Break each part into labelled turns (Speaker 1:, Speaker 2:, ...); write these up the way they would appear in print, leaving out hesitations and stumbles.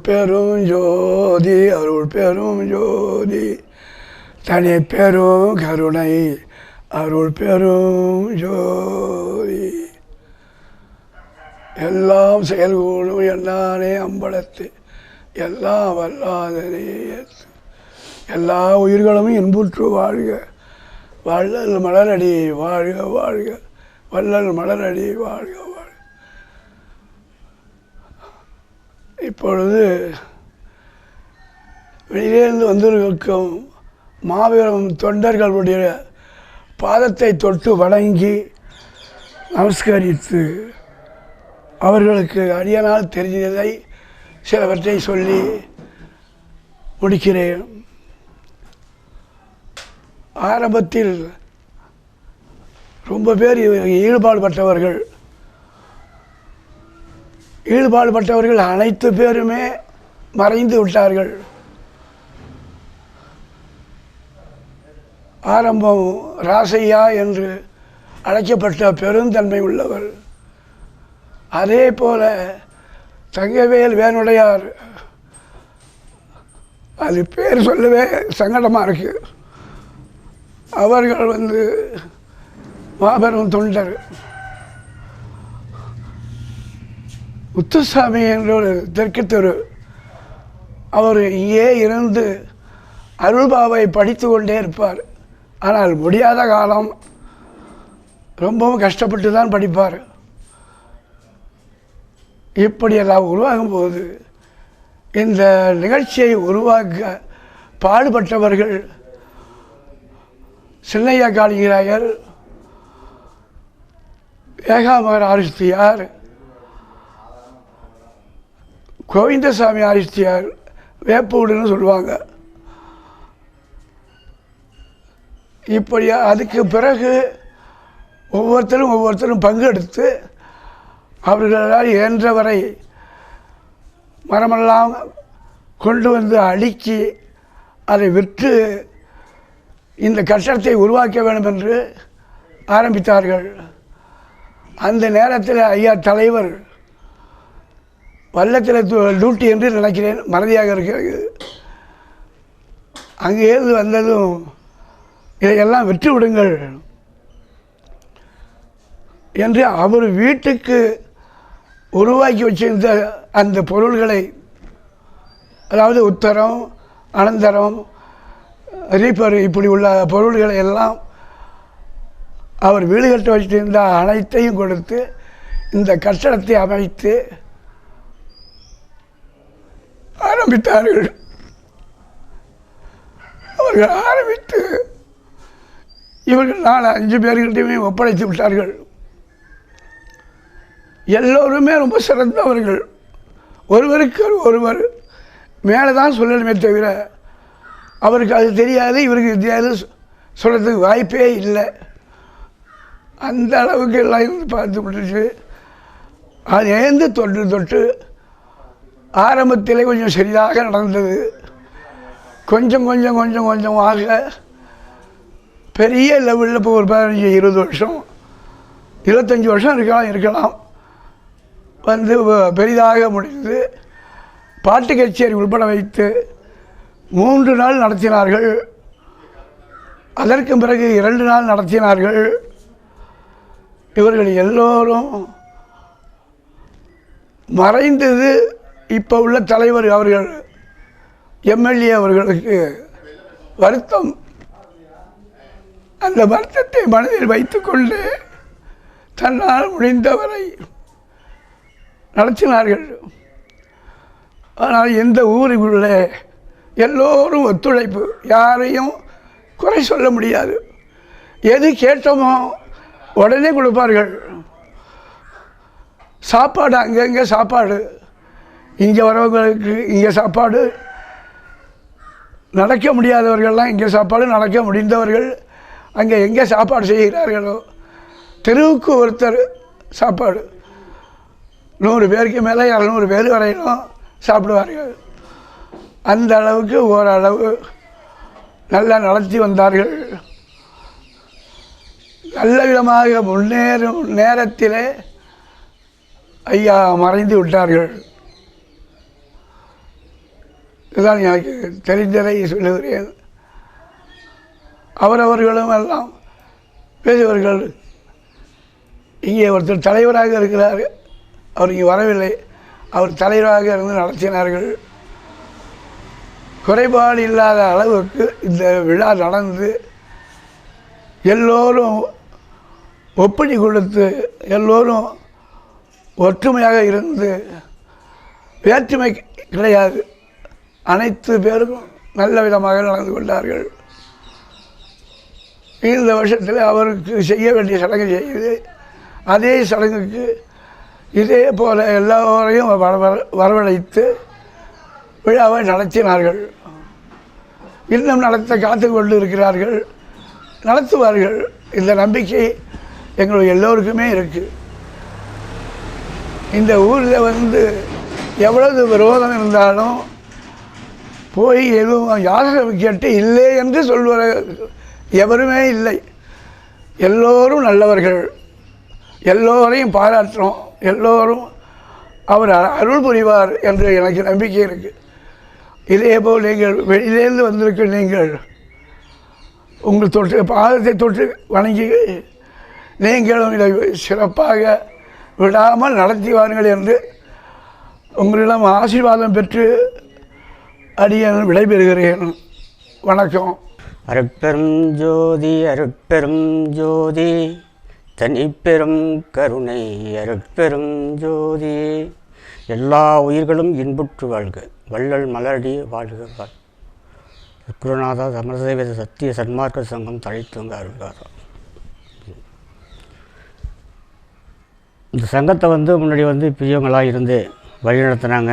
Speaker 1: பெரும் ஜோதி அருள் பெரும் ஜோதி தனி பெரும் கருணை அருள் பெரும் ஜோதி எல்லாம் செயல்கூடும் என்னானே அம்பலத்து எல்லாம் வல்லாதனே எல்லா உயிர்களும் இன்புற்று வாழ்க. வள்ளல் மலரடி வாழ்க வாழ்க. வள்ளல் மலரடி வாழ்க வாழ்க. இப்பொழுது வெளியிலிருந்து வந்திருக்கும் மாபெரும் தொண்டர்களுடைய பாதத்தை தொட்டு வணங்கி நமஸ்கரித்து அவர்களுக்கு அடியனால் தெரிந்ததை சிலவற்றை சொல்லி முடிக்கிறேன். ஆரம்பத்தில் ரொம்ப பேர் ஈடுபாடுபட்டவர்கள் அனைத்து பேருமே மறைந்து விட்டார்கள். ஆரம்பம் ராசையா என்று அழைக்கப்பட்ட பெருந்தன்மை உள்ளவர். அதே போல தங்கவேல் வேணுடையார், அது பேர் சொல்லவே சங்கடமாக இருக்கு. அவர்கள் மாபெரும் தொண்டர். முத்துசாமி என்ற ஒரு தெற்கு தெரு, அவர் இங்கே இருந்து அருள்பாவை படித்து கொண்டே இருப்பார். ஆனால் முடியாத காலம், ரொம்பவும் கஷ்டப்பட்டு தான் படிப்பார். இப்படியெல்லாம் உருவாகும்போது இந்த நிகழ்ச்சியை உருவாக்க பாடுபட்டவர்கள் சின்னையா காளிங்கராயர், ஏகாம்பர ஆரிஸ்தியார், கோவிந்தசாமி ஆரிஸ்தியார், வேப்பூடுன்னு சொல்லுவாங்க. இப்படியா அதுக்கு பிறகு ஒவ்வொருத்தரும் பங்கெடுத்து அவர்களால் இயன்றவரை மரமெல்லாம் கொண்டு வந்து அடுக்கி அதை விற்று இந்த கட்டடத்தை உருவாக்க வேண்டும் என்று ஆரம்பித்தார்கள். அந்த நேரத்தில் ஐயா தலைவர் வல்லத்தில் டியூட்டி என்று நினைக்கிறேன், மறதியாக இருக்கிறது. அங்கேருந்து வந்ததும் இதையெல்லாம் விற்று விடுங்கள் என்று அவர் வீட்டுக்கு உருவாக்கி வச்சிருந்த அந்த பொருள்களை, அதாவது உத்தரம், அனந்தரம், ரீப்பர், இப்படி உள்ள பொருள்களை எல்லாம் அவர் வீடு கட்ட வச்சிருந்த அனைத்தையும் கொடுத்து இந்த கட்டடத்தை அமைத்து ஆரம்பித்தார்கள். அவர்கள் ஆரம்பித்து இவர்கள் 4-5 பேர்கிட்டையுமே ஒப்படைத்து விட்டார்கள். எல்லோருமே ரொம்ப சிறந்தவர்கள். ஒருவருக்கு ஒருவர் மேலே தான் சொல்லணுமே தவிர அவருக்கு அது தெரியாது, இவருக்கு தெரியாது, சொல்கிறதுக்கு வாய்ப்பே இல்லை. அந்த அளவுக்கு எல்லாம் இருந்து பார்த்து விட்டுச்சு. அது ஏந்து தொட்டு ஆரம்பத்திலே கொஞ்சம் சரியாக நடந்தது. கொஞ்சமாக பெரிய லெவலில் இப்போ ஒரு 15-20 வருஷம் 25 வருஷம் இருக்கலாம் பெரிதாக முடிந்து பாட்டு கச்சேரி உள்பட வைத்து 3 நாள் நடத்தினார்கள். அதற்கு பிறகு 2 நாள் நடத்தினார்கள். இவர்கள் எல்லோரும் மறைந்தது இப்போ உள்ள தலைவர் அவர்கள், எம்எல்ஏ அவர்களுக்கு வருத்தம். அந்த வருத்தத்தை மனதில் வைத்துக்கொண்டு தன்னால் முடிந்தவரை நடத்தினார்கள். ஆனால் எந்த ஊருக்குள்ளே எல்லோரும் ஒத்துழைப்பு, யாரையும் குறை சொல்ல முடியாது. எது கேட்டோமோ உடனே கொடுப்பார்கள். சாப்பாடு அங்கங்கே சாப்பாடு, இங்கே வரவங்களுக்கு இங்கே சாப்பாடு, நடக்க முடியாதவர்கள்லாம் இங்கே சாப்பாடு, நடக்க முடிந்தவர்கள் அங்கே எங்கே சாப்பாடு செய்கிறார்களோ தெருவுக்கு ஒருத்தர் சாப்பாடு. 100 பேருக்கு மேலே 200 பேர் வரையிலும் சாப்பிடுவார்கள். அந்த அளவுக்கு ஓரளவு நல்லா நடத்தி வந்தார்கள். நல்ல விதமாக முன்னேறும் நேரத்திலே ஐயா மறைந்து விட்டார்கள். இதுதான் எனக்கு தெரிந்ததை சொல்லுகிறேன். அவரவர்களும் எல்லாம் பேசுபவர்கள் இங்கே ஒருத்தர் தலைவராக இருக்கிறார், அவர் இங்கே வரவில்லை, அவர் தலைவராக இருந்து நடத்தினார்கள். குறைபாடு இல்லாத அளவுக்கு இந்த விழா நடந்து எல்லோரும் ஒப்படி கொடுத்து எல்லோரும் ஒற்றுமையாக இருந்து வேற்றுமை கிடையாது, அனைத்து பேருக்கும் நல்ல விதமாக நடந்து கொண்டார்கள். இந்த வருஷத்தில் அவருக்கு செய்ய வேண்டிய சடங்கு செய்து அதே சடங்குக்கு இதே போல் எல்லோரையும் வரவழைத்து விழாவை நடத்தினார்கள். இன்னும் நடத்த காத்து கொண்டு இருக்கிறார்கள், நடத்துவார்கள். இந்த நம்பிக்கை எங்களுக்கு எல்லோருக்குமே இருக்குது. இந்த ஊரில் எவ்வளவு விரோதம் இருந்தாலும் போய் எதுவும் யாரும் கேட்டு இல்லை என்று சொல்வது எவருமே இல்லை. எல்லோரும் நல்லவர்கள், எல்லோரையும் பாராட்டுறோம், எல்லோரும் அவர் அருள் புரிவார் என்று எனக்கு நம்பிக்கை இருக்குது. இதேபோல் நீங்கள் வெளியிலேருந்து வந்திருக்க நீங்கள் உங்கள் தொற்று பாதத்தை தொற்று வணங்கி நீங்களும் இதை சிறப்பாக விடாமல் நடத்தி வாருங்கள் என்று உங்களிடம் ஆசீர்வாதம் பெற்று அடியேன் விடைபெறுகிறேன். வணக்கம்.
Speaker 2: அருட்பெரும் ஜோதி அருட்பெரும் ஜோதி தனிப்பெரும் கருணை அருட்பெரும் ஜோதி. எல்லா உயிர்களும் இன்புற்று வாழ்க, வள்ளல் மலரடி வாழ்க வாழ். குருநாதா சமரசைவேத சத்திய சன்மார்க்க சங்கம் தழைத்துவங்க அருள்காரா. இந்த சங்கத்தை முன்னாடி பெரியவங்களாக இருந்து வழி நடத்தினாங்க.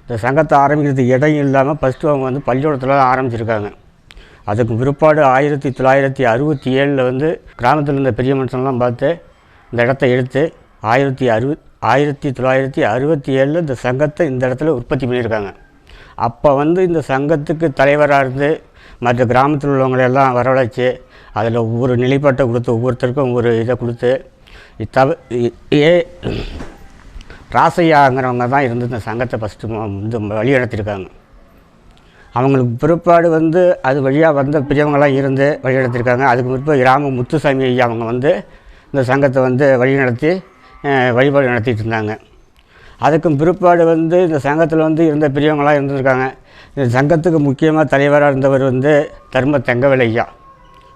Speaker 2: இந்த சங்கத்தை ஆரம்பிக்கிறதுக்கு இடம் இல்லாமல் ஃபஸ்ட்டு அவங்க பள்ளிக்கூடத்தில் தான் ஆரம்பிச்சிருக்காங்க. அதுக்கு பிற்பாடு 1967 கிராமத்தில் இருந்த பெரிய மனுஷன்லாம் பார்த்து இந்த இடத்த எடுத்து 1967 இந்த சங்கத்தை இந்த இடத்துல உற்பத்தி பண்ணியிருக்காங்க. அப்போ இந்த சங்கத்துக்கு தலைவராக இருந்து மற்ற கிராமத்தில் உள்ளவங்களெல்லாம் வரவழைச்சி அதில் ஒவ்வொரு நிலைப்பாட்டை கொடுத்து ஒவ்வொருத்தருக்கும் ஒரு இதை கொடுத்து ராசையாங்கிறவங்க தான் இருந்து இந்த சங்கத்தை ஃபஸ்ட்டு வழி நடத்தியிருக்காங்க. அவங்களுக்கு பிற்பாடு அது வழியாக வந்த பெரியவங்களாம் இருந்து வழி நடத்தியிருக்காங்க. அதுக்கு பிற்பாடு கிராம முத்துசாமி ஐயா அவங்க இந்த சங்கத்தை வழி நடத்தி வழிபாடு நடத்திட்டு இருந்தாங்க. அதுக்கும் பிற்பாடு இந்த சங்கத்தில் இருந்த பெரியவங்களாம் இருந்திருக்காங்க. இந்த சங்கத்துக்கு முக்கியமாக தலைவராக இருந்தவர் தர்ம தங்கவேல் ஐயா.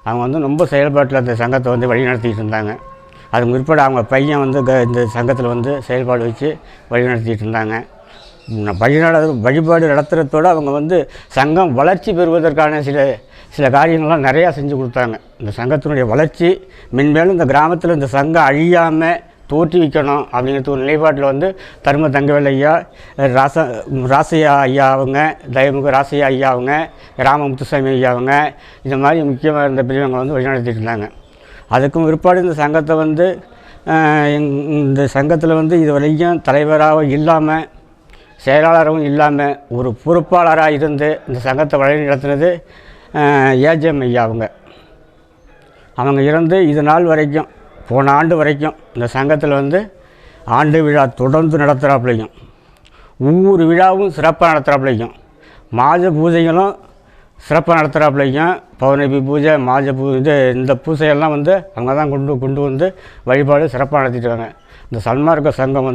Speaker 2: அவங்க ரொம்ப செயல்பாட்டில் அந்த சங்கத்தை வழி நடத்திட்டு இருந்தாங்க. அதுக்கு பிற்பாடு அவங்க பையன் இந்த சங்கத்தில் செயல்பாடு வச்சு வழி நடத்திட்டு இருந்தாங்க. வழிபாடு நடத்துகிறதோடு அவங்க சங்கம் வளர்ச்சி பெறுவதற்கான சில காரியங்கள்லாம் நிறையா செஞ்சு கொடுத்தாங்க. இந்த சங்கத்தினுடைய வளர்ச்சி மென்மேலும் இந்த கிராமத்தில் இந்த சங்கம் அழியாமல் தோற்றுவிக்கணும் அப்படிங்கிறது ஒரு நிலைப்பாட்டில் தர்ம தங்கவேல் ஐயா, ராசையா ஐயா அவங்க, தயமுக ராசையா ஐயா அவங்க, ராம முத்துசாமி ஐயா அவங்க, இந்த மாதிரி முக்கியமாக இருந்த பெரியவங்க வழி நடத்திட்டு இருந்தாங்க. அதுக்கும் பிற்பாடு இந்த சங்கத்தை இந்த சங்கத்தில் இது வரைக்கும் தலைவராக இல்லாமல் செயலாளரும் இல்லாமல் ஒரு பொறுப்பாளராக இருந்து இந்த சங்கத்தை வழி நடத்தினது ஏஜிஎம் ஐயா அவங்க இருந்து இது நாள் வரைக்கும் போன ஆண்டு வரைக்கும் இந்த சங்கத்தில் ஆண்டு விழா தொடர்ந்து நடத்துகிறாப்புலையும் ஒவ்வொரு விழாவும் சிறப்பாக நடத்துகிறாப்புலையும் மாத பூஜைகளும் சிறப்பாக நடத்துகிறாப்புலையும் பௌர்ணமி பூஜை மாத இந்த பூஜையெல்லாம் அவங்க தான் கொண்டு வழிபாடு சிறப்பாக நடத்திட்டுருக்காங்க. இந்த சன்மார்க்க சங்கம்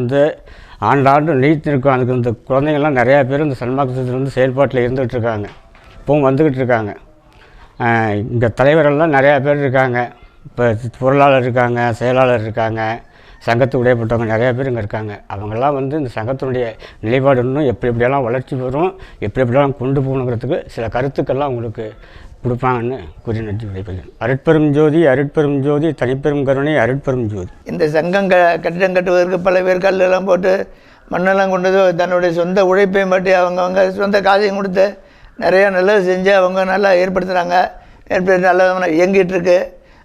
Speaker 2: ஆண்டாண்டு நீட்டிருக்கும். அதுக்கு இந்த குழந்தைங்கள்லாம் நிறையா பேர் இந்த சன்மார்க்கத்தில் செயல்பாட்டில் இருந்துகிட்ருக்காங்க, இப்போவும் வந்துக்கிட்டு இருக்காங்க. இங்கே தலைவரெல்லாம் நிறையா பேர் இருக்காங்க. இப்போ பொருளாளர் இருக்காங்க, செயலாளர் இருக்காங்க, சங்கத்துக்கு உடையப்பட்டவங்க நிறையா பேர் இங்கே இருக்காங்க. அவங்கெல்லாம் இந்த சங்கத்தினுடைய நிலைப்பாடு இன்னும் எப்படியெல்லாம் வளர்ச்சி பெறும், எப்படியெல்லாம் கொண்டு போகணுங்கிறதுக்கு சில கருத்துக்கள்லாம் உங்களுக்கு கொடுப்பாங்கன்னு கூறி நன்றி விடைபெறுகிறேன். அருட்பெரும் ஜோதி அருட்பெரும் ஜோதி தனிப்பெரும் கருணை அருட்பெரும் ஜோதி.
Speaker 3: இந்த சங்கம் கட்டிடம் கட்டுவதற்கு பல பேர் கல்லெல்லாம் போட்டு மண்ணெல்லாம் கொண்டு தன்னுடைய சொந்த உழைப்பையும் பற்றி அவங்கவுங்க சொந்த காசையும் கொடுத்து நிறையா நல்லது செஞ்சு அவங்க நல்லா ஏற்படுத்துகிறாங்க. நல்ல இயங்கிட்டுருக்கு.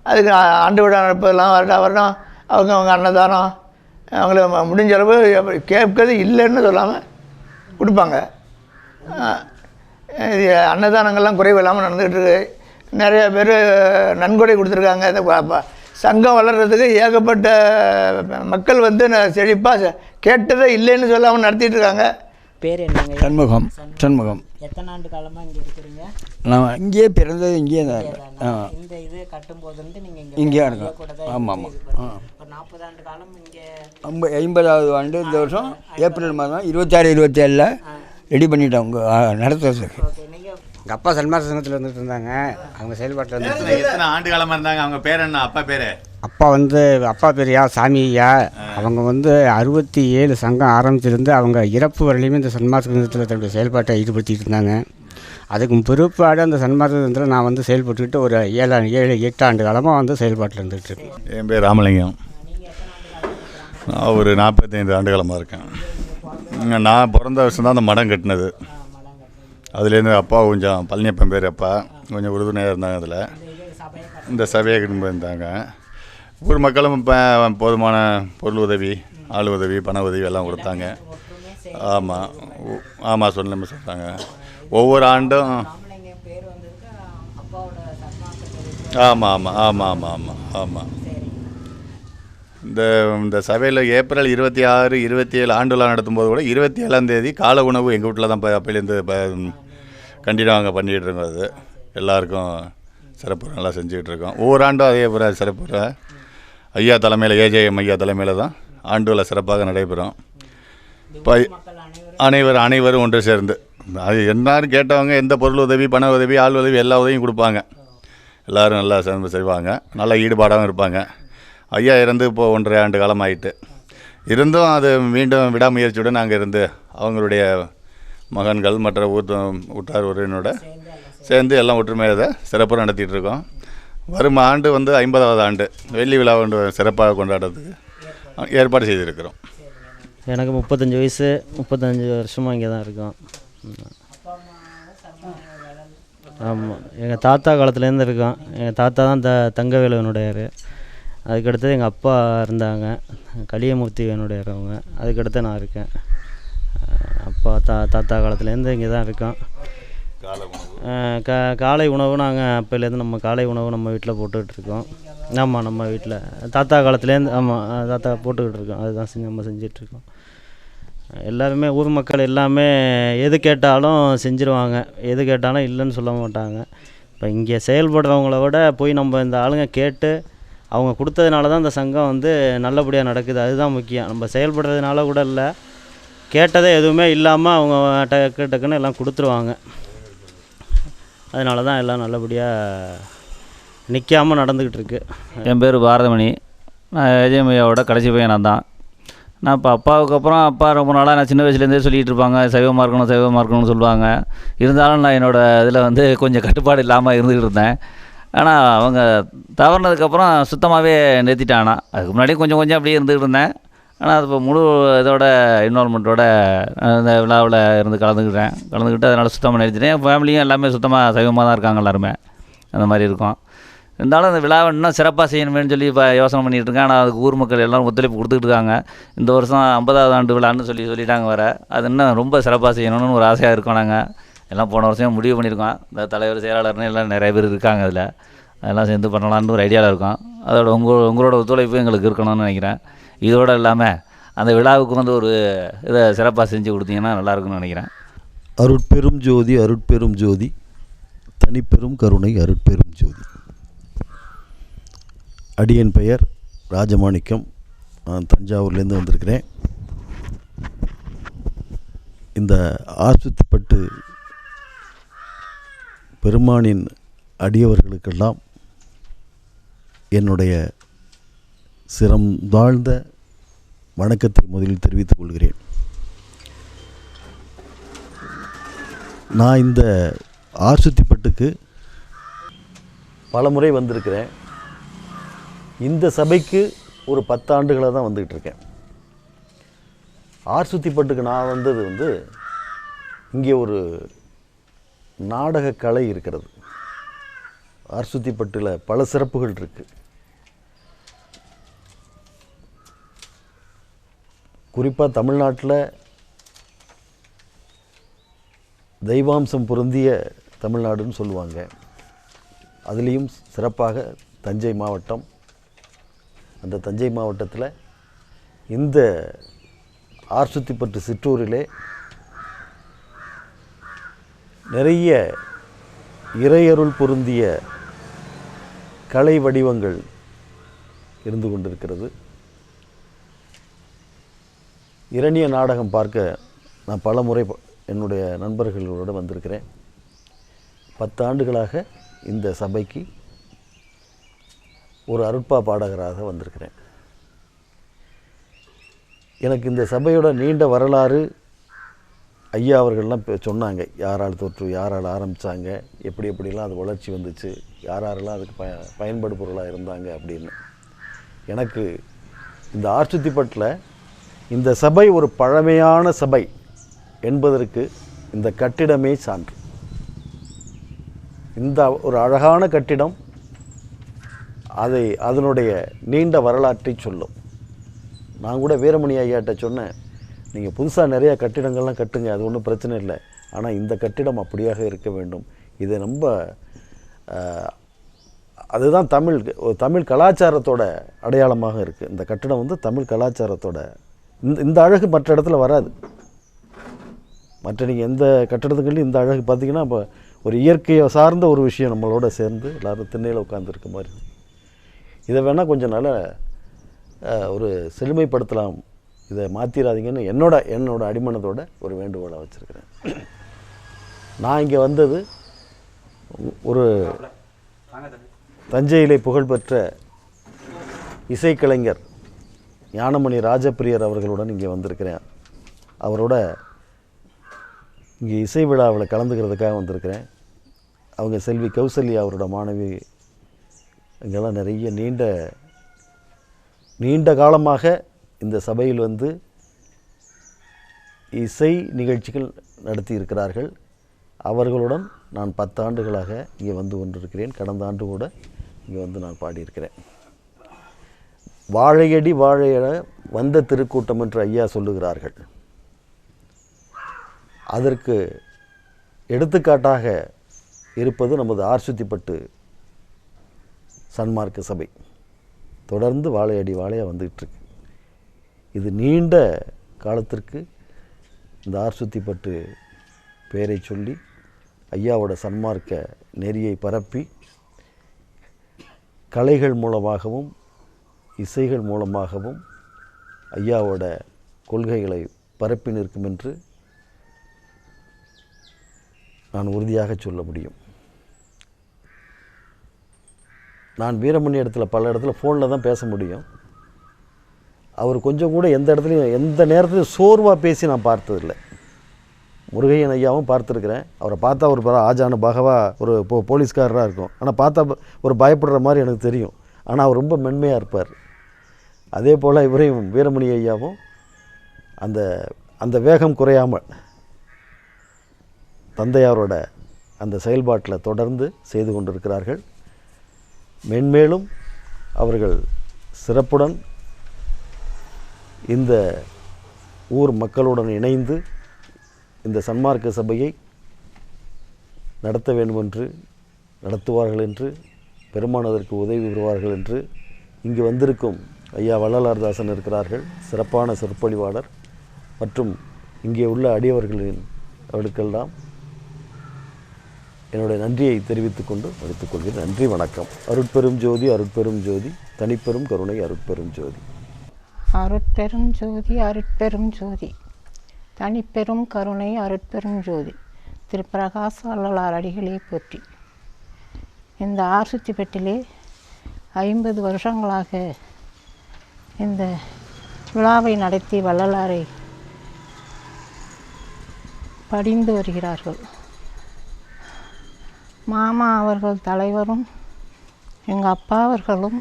Speaker 3: அதுக்கு ஆண்டு விழா நடப்பதெல்லாம் வருடம் அவங்க அன்னதானம் அவங்கள முடிஞ்ச அளவு கேட்கறது இல்லைன்னு சொல்லாமல் கொடுப்பாங்க. அன்னதானங்கள்லாம் குறைவு இல்லாமல் நடந்துகிட்ருக்கு. நிறையா பேர் நன்கொடை கொடுத்துருக்காங்க. இந்த சங்கம் வளர்கிறதுக்கு ஏகப்பட்ட மக்கள் செழிப்பாக கேட்டதை இல்லைன்னு சொல்லாமல் நடத்திட்டுருக்காங்க.
Speaker 4: பேர் என்னங்க?
Speaker 5: சண்முகம். சண்முகம்.
Speaker 4: எத்தனை ஆண்டு காலமாக இங்கே இருக்கிறீங்க?
Speaker 5: நான் இங்கேயே பிறந்தது இங்கேயே தான்.
Speaker 4: இந்த இது கட்டும்போது வந்து நீங்கள்
Speaker 5: இங்கேயே இருக்கோம். ஆமாம் ஆமாம்.
Speaker 4: ஒரு 40 ஆண்டு காலம் இங்கே
Speaker 5: 50வது ஆண்டு இந்த வருஷம் ஏப்ரல் மாதம் 26 27 ரெடி பண்ணிட்டோம் உங்கள் நடத்துறதுக்கு.
Speaker 4: ஓகே. நீங்கள்
Speaker 2: எங்கள் அப்பா சன்மார்க்க சங்கத்தில் இருந்துட்டு இருந்தாங்க. அவங்க செயல்பாட்டில் இருந்து
Speaker 6: எத்தனை ஆண்டு காலமாக இருந்தாங்க? அவங்க பேர் என்ன? அப்பா பேர்?
Speaker 2: அப்பா பேர் சாமி ஐயா. அவங்க 67 சங்கம் ஆரம்பிச்சிருந்து அவங்க இறப்பு வரலையுமே இந்த சன்மார்க்க சங்கத்தில் தன்னுடைய செயல்பாட்டை ஈடுபடுத்திட்டு இருந்தாங்க. அதுக்கு பிற்பாடு அந்த சன்மார்க்க சங்கத்தில் நான் செயல்பட்டுக்கிட்டு ஒரு 7-8 ஆண்டு காலமாக செயல்பாட்டில் இருந்துகிட்டு இருக்கேன்.
Speaker 6: என் பேர் ராமலிங்கம். நான் ஒரு 45 ஆண்டு காலமாக இருக்கேன். நான் பிறந்த வருஷம் தான் அந்த மடம் கட்டினது. அதுலேருந்து அப்பா கொஞ்சம் பழனியப்பன் பேர் அப்பா கொஞ்சம் உறுதுணையாக இருந்தாங்க. அதில் இந்த சபையை கட்டி இருந்தாங்க. ஊர் மக்களும் இப்போ போதுமான பொருள் உதவி, ஆள் உதவி, பண உதவி எல்லாம் கொடுத்தாங்க. ஆமாம் ஆமாம் சொல்கிறாங்க. ஒவ்வொரு ஆண்டும் ஆமாம் ஆமாம் ஆமாம் ஆமாம் ஆமாம் ஆமாம். இந்த சபையில் ஏப்ரல் 26 27 ஆண்டு விழா நடத்தும்போது கூட 27ஆம் தேதி காலை உணவு எங்கள் வீட்டில் தான் அப்போலேருந்து கண்டினியூ பண்ணிகிட்டு இருக்கோம். அது எல்லாருக்கும் சிறப்பு நல்லா செஞ்சுக்கிட்டு இருக்கோம். ஒவ்வொரு ஆண்டும் அதே போல் சிறப்பு ஐயா தலைமையில், ஏஜேஎம் ஐயா தலைமையில் தான் ஆண்டு விழா சிறப்பாக நடைபெறும். இப்போ அனைவரும் ஒன்று சேர்ந்து அது எல்லாரும் கேட்டவங்க எந்த பொருள் உதவி, பண உதவி, ஆள் உதவி எல்லா உதவியும் கொடுப்பாங்க. எல்லோரும் நல்லா சேர்ந்து செய்வாங்க. நல்லா ஈடுபாடாகவும் இருப்பாங்க. ஐயா இறந்து இப்போ 1.5 ஆண்டு காலம் ஆகிட்டு இருந்தும் அது மீண்டும் விடாமுயற்சியுடன் நாங்கள் இருந்து அவங்களுடைய மகன்கள் மற்ற ஊட்டார் உறவினோட சேர்ந்து எல்லாம் ஒற்றுமையாக சிறப்பாக நடத்திட்டு இருக்கோம். வரும் ஆண்டு 50வது ஆண்டு வெள்ளி விழா சிறப்பாக கொண்டாடுறதுக்கு ஏற்பாடு செய்திருக்கிறோம்.
Speaker 7: எனக்கு 35 வயசு, 35 வருஷமாக இங்கே தான் இருக்கோம். ஆமாம், எங்கள் தாத்தா காலத்துலேருந்து இருக்கோம். எங்கள் தாத்தா தான் தங்கவேலுவனுடையார். அதுக்கடுத்து எங்கள் அப்பா இருந்தாங்க, கலியமூர்த்தி வேணுடையார் அவங்க. அதுக்கடுத்து நான் இருக்கேன். அப்பா தாத்தா காலத்துலேருந்து இங்கே தான் இருக்கோம். காலை உணவு நாங்கள் அப்போலேருந்து நம்ம காலை உணவு நம்ம வீட்டில் போட்டுக்கிட்டுருக்கோம். ஆமாம், நம்ம வீட்டில் தாத்தா காலத்துலேருந்து ஆமாம் தாத்தா போட்டுக்கிட்டு இருக்கோம். அதுதான் நம்ம செஞ்சிட்ருக்கோம். எல்லாருமே ஊர் மக்கள் எல்லாமே எது கேட்டாலும் செஞ்சுருவாங்க, எது கேட்டாலும் இல்லைன்னு சொல்ல மாட்டாங்க. இப்போ இங்கே செயல்படுறவங்கள விட போய் நம்ம இந்த ஆளுங்க கேட்டு அவங்க கொடுத்ததுனால தான் இந்த சங்கம் நல்லபடியாக நடக்குது. அதுதான் முக்கியம். நம்ம செயல்படுறதுனால கூட இல்லை, கேட்டதே எதுவுமே இல்லாமல் அவங்க டக்குன்னு எல்லாம் கொடுத்துருவாங்க. அதனால தான் எல்லாம் நல்லபடியாக நிற்காமல் நடந்துக்கிட்டு இருக்கு.
Speaker 8: என் பேர் பாரதமணி. நான் ஏஜேமையாவோட கடைசி பையன் நான் தான். நான் இப்போ அப்பாவுக்கு அப்புறம் அப்பா ரொம்ப நாளாக நான் சின்ன வயசுலேருந்தே சொல்லிகிட்டு இருப்பாங்க சைவமாக இருக்கணும்னு சொல்லுவாங்க. இருந்தாலும் நான் என்னோடய இதில் கொஞ்சம் கட்டுப்பாடு இல்லாமல் இருந்துக்கிட்டு இருந்தேன். ஆனால் அவங்க தவறினதுக்கப்புறம் சுத்தமாகவே நிறுத்திட்டானா. அதுக்கு முன்னாடியும் கொஞ்சம் அப்படியே இருந்துக்கிட்டு இருந்தேன். ஆனால் அது இப்போ முழு இதோட இன்வால்மெண்ட்டோட அந்த விழாவில் இருந்து கலந்துக்கிட்டு அதனால் சுத்தமாக நிறுத்திட்டேன். என் ஃபேமிலியும் எல்லாமே சுத்தமாக சைவமாக தான் இருக்காங்க, எல்லாருமே அந்த மாதிரி இருக்கும். இருந்தாலும் அந்த விழாவை இன்னும் சிறப்பாக செய்யணுமேனு சொல்லி இப்போ யோசனை பண்ணிகிட்டு இருக்கேன். ஆனால் அதுக்கு ஊர் மக்கள் எல்லோரும் ஒத்துழைப்பு கொடுத்துக்கிட்டு இருக்காங்க. இந்த வருஷம் 50வது ஆண்டு விழான்னு சொல்லிட்டாங்க வர. அது இன்னும் ரொம்ப சிறப்பாக செய்யணும்னு ஒரு ஆசையாக இருக்கோம். நாங்கள் எல்லாம் போன வருஷம் முடிவு பண்ணியிருக்கோம். இந்த தலைவர், செயலாளர்னு எல்லாம் நிறைய பேர் இருக்காங்க. அதில் அதெல்லாம் சேர்ந்து பண்ணலான்னு ஒரு ஐடியாவில் இருக்கோம். அதோட உங்களோட ஒத்துழைப்பு எங்களுக்கு இருக்கணும்னு நினைக்கிறேன். இதோடு இல்லாமல் அந்த விழாவுக்கு ஒரு இதை சிறப்பாக செஞ்சு கொடுத்தீங்கன்னா நல்லாயிருக்குன்னு நினைக்கிறேன்.
Speaker 9: அருட்பெரும் ஜோதி, அருட்பெரும் ஜோதி, தனிப்பெரும் கருணை, அருட்பெரும் ஜோதி. அடியன் பெயர் ராஜமாணிக்கம். நான் தஞ்சாவூர்லேருந்து வந்திருக்கிறேன். இந்த ஆசுத்திப்பட்டு பெருமானின் அடியவர்களுக்கெல்லாம் என்னுடைய சிரம் தாழ்ந்த வணக்கத்தை முதலில் தெரிவித்துக் கொள்கிறேன். நான் இந்த ஆசுத்திப்பட்டுக்கு பல முறை வந்திருக்கிறேன். இந்த சபைக்கு ஒரு 10 ஆண்டுகளாக தான் வந்துக்கிட்டு இருக்கேன். ஆசுத்திப்பட்டுக்கு நான் வந்தது இங்கே ஒரு நாடக கலை இருக்கிறது. ஆசுத்திப்பட்டில் பல சிறப்புகள் இருக்குது. குறிப்பாக தமிழ்நாட்டில் தெய்வாம்சம் பொருந்திய தமிழ்நாடுன்னு சொல்லுவாங்க. அதுலேயும் சிறப்பாக தஞ்சை மாவட்டம். அந்த தஞ்சை மாவட்டத்தில் இந்த ஆர்சுத்திப்பட்டு சிற்றூரிலே நிறைய இறையருள் பொருந்திய கலை வடிவங்கள் இருந்து கொண்டிருக்கிறது. இரணிய நாடகம் பார்க்க நான் பல முறை என்னுடைய நண்பர்களோடு வந்திருக்கிறேன். 10 ஆண்டுகளாக இந்த சபைக்கு ஒரு அருட்பா பாடகராக வந்திருக்கிறேன். எனக்கு இந்த சபையோட நீண்ட வரலாறு ஐயா அவர்கள்லாம் சொன்னாங்க. யாரால் தொற்று, யாரால் ஆரம்பித்தாங்க, எப்படிலாம் அது வளர்ச்சி வந்துச்சு, யாரெல்லாம் அதுக்கு பயன்பாடு பொருளாக இருந்தாங்க அப்படின்னு. எனக்கு இந்த ஆர்சுத்திப்பட்டில் இந்த சபை ஒரு பழமையான சபை என்பதற்கு இந்த கட்டிடமே சான்று. இந்த ஒரு அழகான கட்டிடம் அதனுடைய நீண்ட வரலாற்றை சொல்லும். நான் கூட வீரமணி ஐயாட்ட சொன்னேன், நீங்கள் புதுசாக நிறையா கட்டிடங்கள்லாம் கட்டுங்க, அது ஒன்றும் பிரச்சனை இல்லை, ஆனால் இந்த கட்டிடம் அப்படியாக இருக்க வேண்டும். இது ரொம்ப அதுதான் தமிழ் கலாச்சாரத்தோட அடையாளமாக இருக்குது. இந்த கட்டிடம் வந்து தமிழ் கலாச்சாரத்தோட இந்த அழகு மற்ற இடத்துல வராது. மற்ற நீங்கள் எந்த கட்டிடத்துக்குள்ளேயும் இந்த அழகு பார்த்திங்கன்னா இப்போ ஒரு இயற்கையை சார்ந்த ஒரு விஷயம் நம்மளோட சேர்ந்து எல்லோரும் திண்ணையில் உட்காந்துருக்க மாதிரி. இதை வேணால் கொஞ்சம் நல்ல ஒரு செழுமைப்படுத்தலாம், இதை மாற்றிடாதீங்கன்னு என்னோட அடிமனத்தோட ஒரு வேண்டுகோளை வச்சுருக்கிறேன். நான் இங்கே வந்தது ஒரு தஞ்சையிலே புகழ்பெற்ற இசைக்கலைஞர் ஞானமணி ராஜப்பிரியர் அவர்களுடன் இங்கே வந்திருக்கிறேன். அவரோட இங்கே இசை விழாவில் கலந்துக்கிறதுக்காக வந்திருக்கிறேன். அவங்க செல்வி கௌசல்யா அவரோட மாணவி. இங்கெல்லாம் நிறைய நீண்ட காலமாக இந்த சபையில் வந்து இசை நிகழ்ச்சிகள் நடத்தி இருக்கிறார்கள். அவர்களுடன் நான் 10 ஆண்டுகளாக இங்கே வந்து கொண்டிருக்கிறேன். கடந்த ஆண்டு கூட இங்கே வந்து நான் பாடியிருக்கிறேன். வாழையடி வாழையட வந்த திருக்கூட்டம் என்று ஐயா சொல்லுகிறார்கள். அதற்கு எடுத்துக்காட்டாக இருப்பது நமது ஆர்சுத்திப்பட்டு சன்மார்க்க சபை. தொடர்ந்து வாழையடி வாழையாக வந்துகிட்ருக்கு. இது நீண்ட காலத்திற்கு இந்த ஆர்சுத்திப்பட்டு பெயரை சொல்லி ஐயாவோட சன்மார்க்க நெறியை பரப்பி கலைகள் மூலமாகவும் இசைகள் மூலமாகவும் ஐயாவோட கொள்கைகளை பரப்பி நிற்கும் என்று நான் உறுதியாக சொல்ல முடியும். நான் வீரமணி பல இடத்துல ஃபோனில் தான் பேச முடியும். அவர் கொஞ்சம் கூட எந்த இடத்துலையும் எந்த நேரத்துலையும் சோர்வாக பேசி நான் பார்த்ததில்லை. முருகையன் ஐயாவும் பார்த்துருக்குறேன். அவரை பார்த்தா ஒரு ஆஜான பகவா ஒரு போலீஸ்காரராக இருக்கும், ஆனால் பார்த்தா ஒரு பயப்படுற மாதிரி எனக்கு தெரியும். ஆனால் அவர் ரொம்ப மென்மையாக இருப்பார். அதே போல் இவரையும் வீரமணி ஐயாவும் அந்த வேகம் குறையாமல் தந்தையாரோட அந்த செயல்பாட்டில் தொடர்ந்து செய்து கொண்டிருக்கிறார்கள். மென்மேலும் அவர்கள் சிறப்புடன் இந்த ஊர் மக்களுடன் இணைந்து இந்த சன்மார்க்க சபையை நடத்த வேண்டுமென்று, நடத்துவார்கள் என்று, பெருமானதற்கு உதவி வருவார்கள் என்று இங்கு வந்திருக்கும் ஐயா வள்ளலார்தாசன் இருக்கிறார்கள், சிறப்பான சொற்பொழிவாளர், மற்றும் இங்கே உள்ள அவர்களுக்கெல்லாம் என்னுடைய நன்றியை தெரிவித்துக் கொண்டு முடித்துக் கொள்கிறேன். நன்றி, வணக்கம். அருட்பெரும் ஜோதி, அருட்பெரும் ஜோதி, தனிப்பெரும் கருணை, அருட்பெரும் ஜோதி.
Speaker 10: அருட்பெரும் ஜோதி, அருட்பெரும் ஜோதி, தனிப்பெரும் கருணை, அருட்பெரும் ஜோதி. திரு பிரகாச வள்ளலார் அடிகளே போற்றி. இந்த ஆர்சுத்திப்பட்டிலே 50 வருஷங்களாக இந்த விழாவை நடத்தி வள்ளலாரை படிந்து வருகிறார்கள். மாமா அவர்கள் தலைவரும் எங்கள் அப்பா அவர்களும்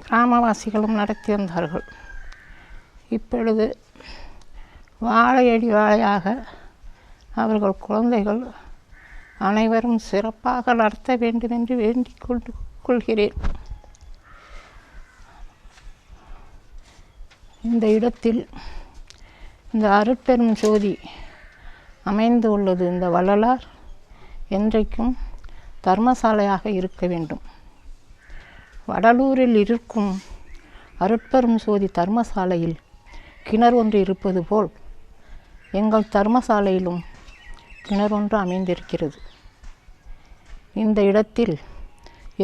Speaker 10: கிராமவாசிகளும் நடத்தி வந்தார்கள். இப்பொழுது வாழையடி வாழையாக அவர்கள் குழந்தைகள் அனைவரும் சிறப்பாக நடத்த வேண்டும் என்று வேண்டிக் கொள்கிறேன். இந்த இடத்தில் இந்த அருட்பெரும் ஜோதி அமைந்து உள்ளது. இந்த வள்ளலார் என்றைக்கும் தர்மசாலையாக இருக்க வேண்டும். வடலூரில் இருக்கும் அருட்பெரும் ஜோதி தர்மசாலையில் கிணறு ஒன்று இருப்பது போல் எங்கள் தர்மசாலையிலும் கிணறொன்று அமைந்திருக்கிறது. இந்த இடத்தில்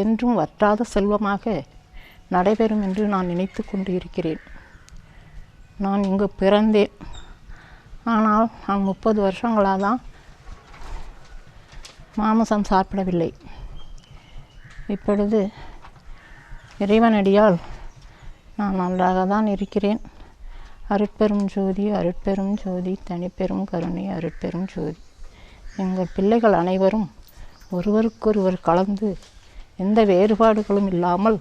Speaker 10: என்றும் வற்றாத செல்வமாக நடைபெறும் என்று நான் நினைத்து கொண்டு இருக்கிறேன். நான் இங்கு பிறந்தேன். ஆனால் நான் 30 வருஷங்களாக தான் மாமிசம் சாப்பிடவில்லை. இப்பொழுது இறைவனடியால் நான் நன்றாக தான் இருக்கிறேன். அருட்பெரும் ஜோதி அருட்பெரும் ஜோதி தனிப்பெரும் கருணை அருட்பெரும் ஜோதி. எங்கள் பிள்ளைகள் அனைவரும் ஒருவருக்கொருவர் கலந்து எந்த வேறுபாடுகளும் இல்லாமல்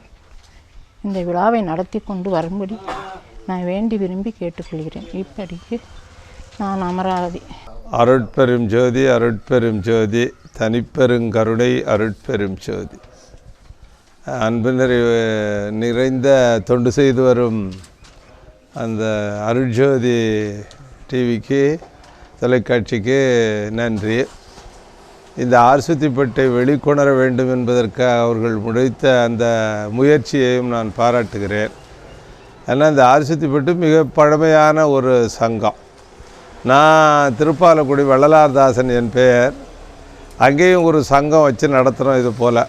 Speaker 10: இந்த விழாவை நடத்தி கொண்டு வரும்படி நான் வேண்டி விரும்பி கேட்டுக்கொள்கிறேன். இப்படிக்கு நான் அமராவதி.
Speaker 11: அருட்பெரும் ஜோதி அருட்பெரும் ஜோதி தனிப்பெருங்கருணை அருட்பெரும் ஜோதி. அன்பு நிறைந்த தொண்டு செய்து வரும் அந்த அருட்ஜோதி டிவிக்கு, தொலைக்காட்சிக்கு நன்றி. இந்த ஆர்சுத்திப்பட்டை வெளிக்கொணர வேண்டும் என்பதற்காக அவர்கள் முடைத்த அந்த முயற்சியையும் நான் பாராட்டுகிறேன். ஏன்னா இந்த ஆர்சுத்திப்பட்டு மிக பழமையான ஒரு சங்கம். நான் திருப்பாலக்குடி வள்ளலார்தாசன் என் பெயர். அங்கேயும் ஒரு சங்கம் வச்சு நடத்துகிறோம். இது போல்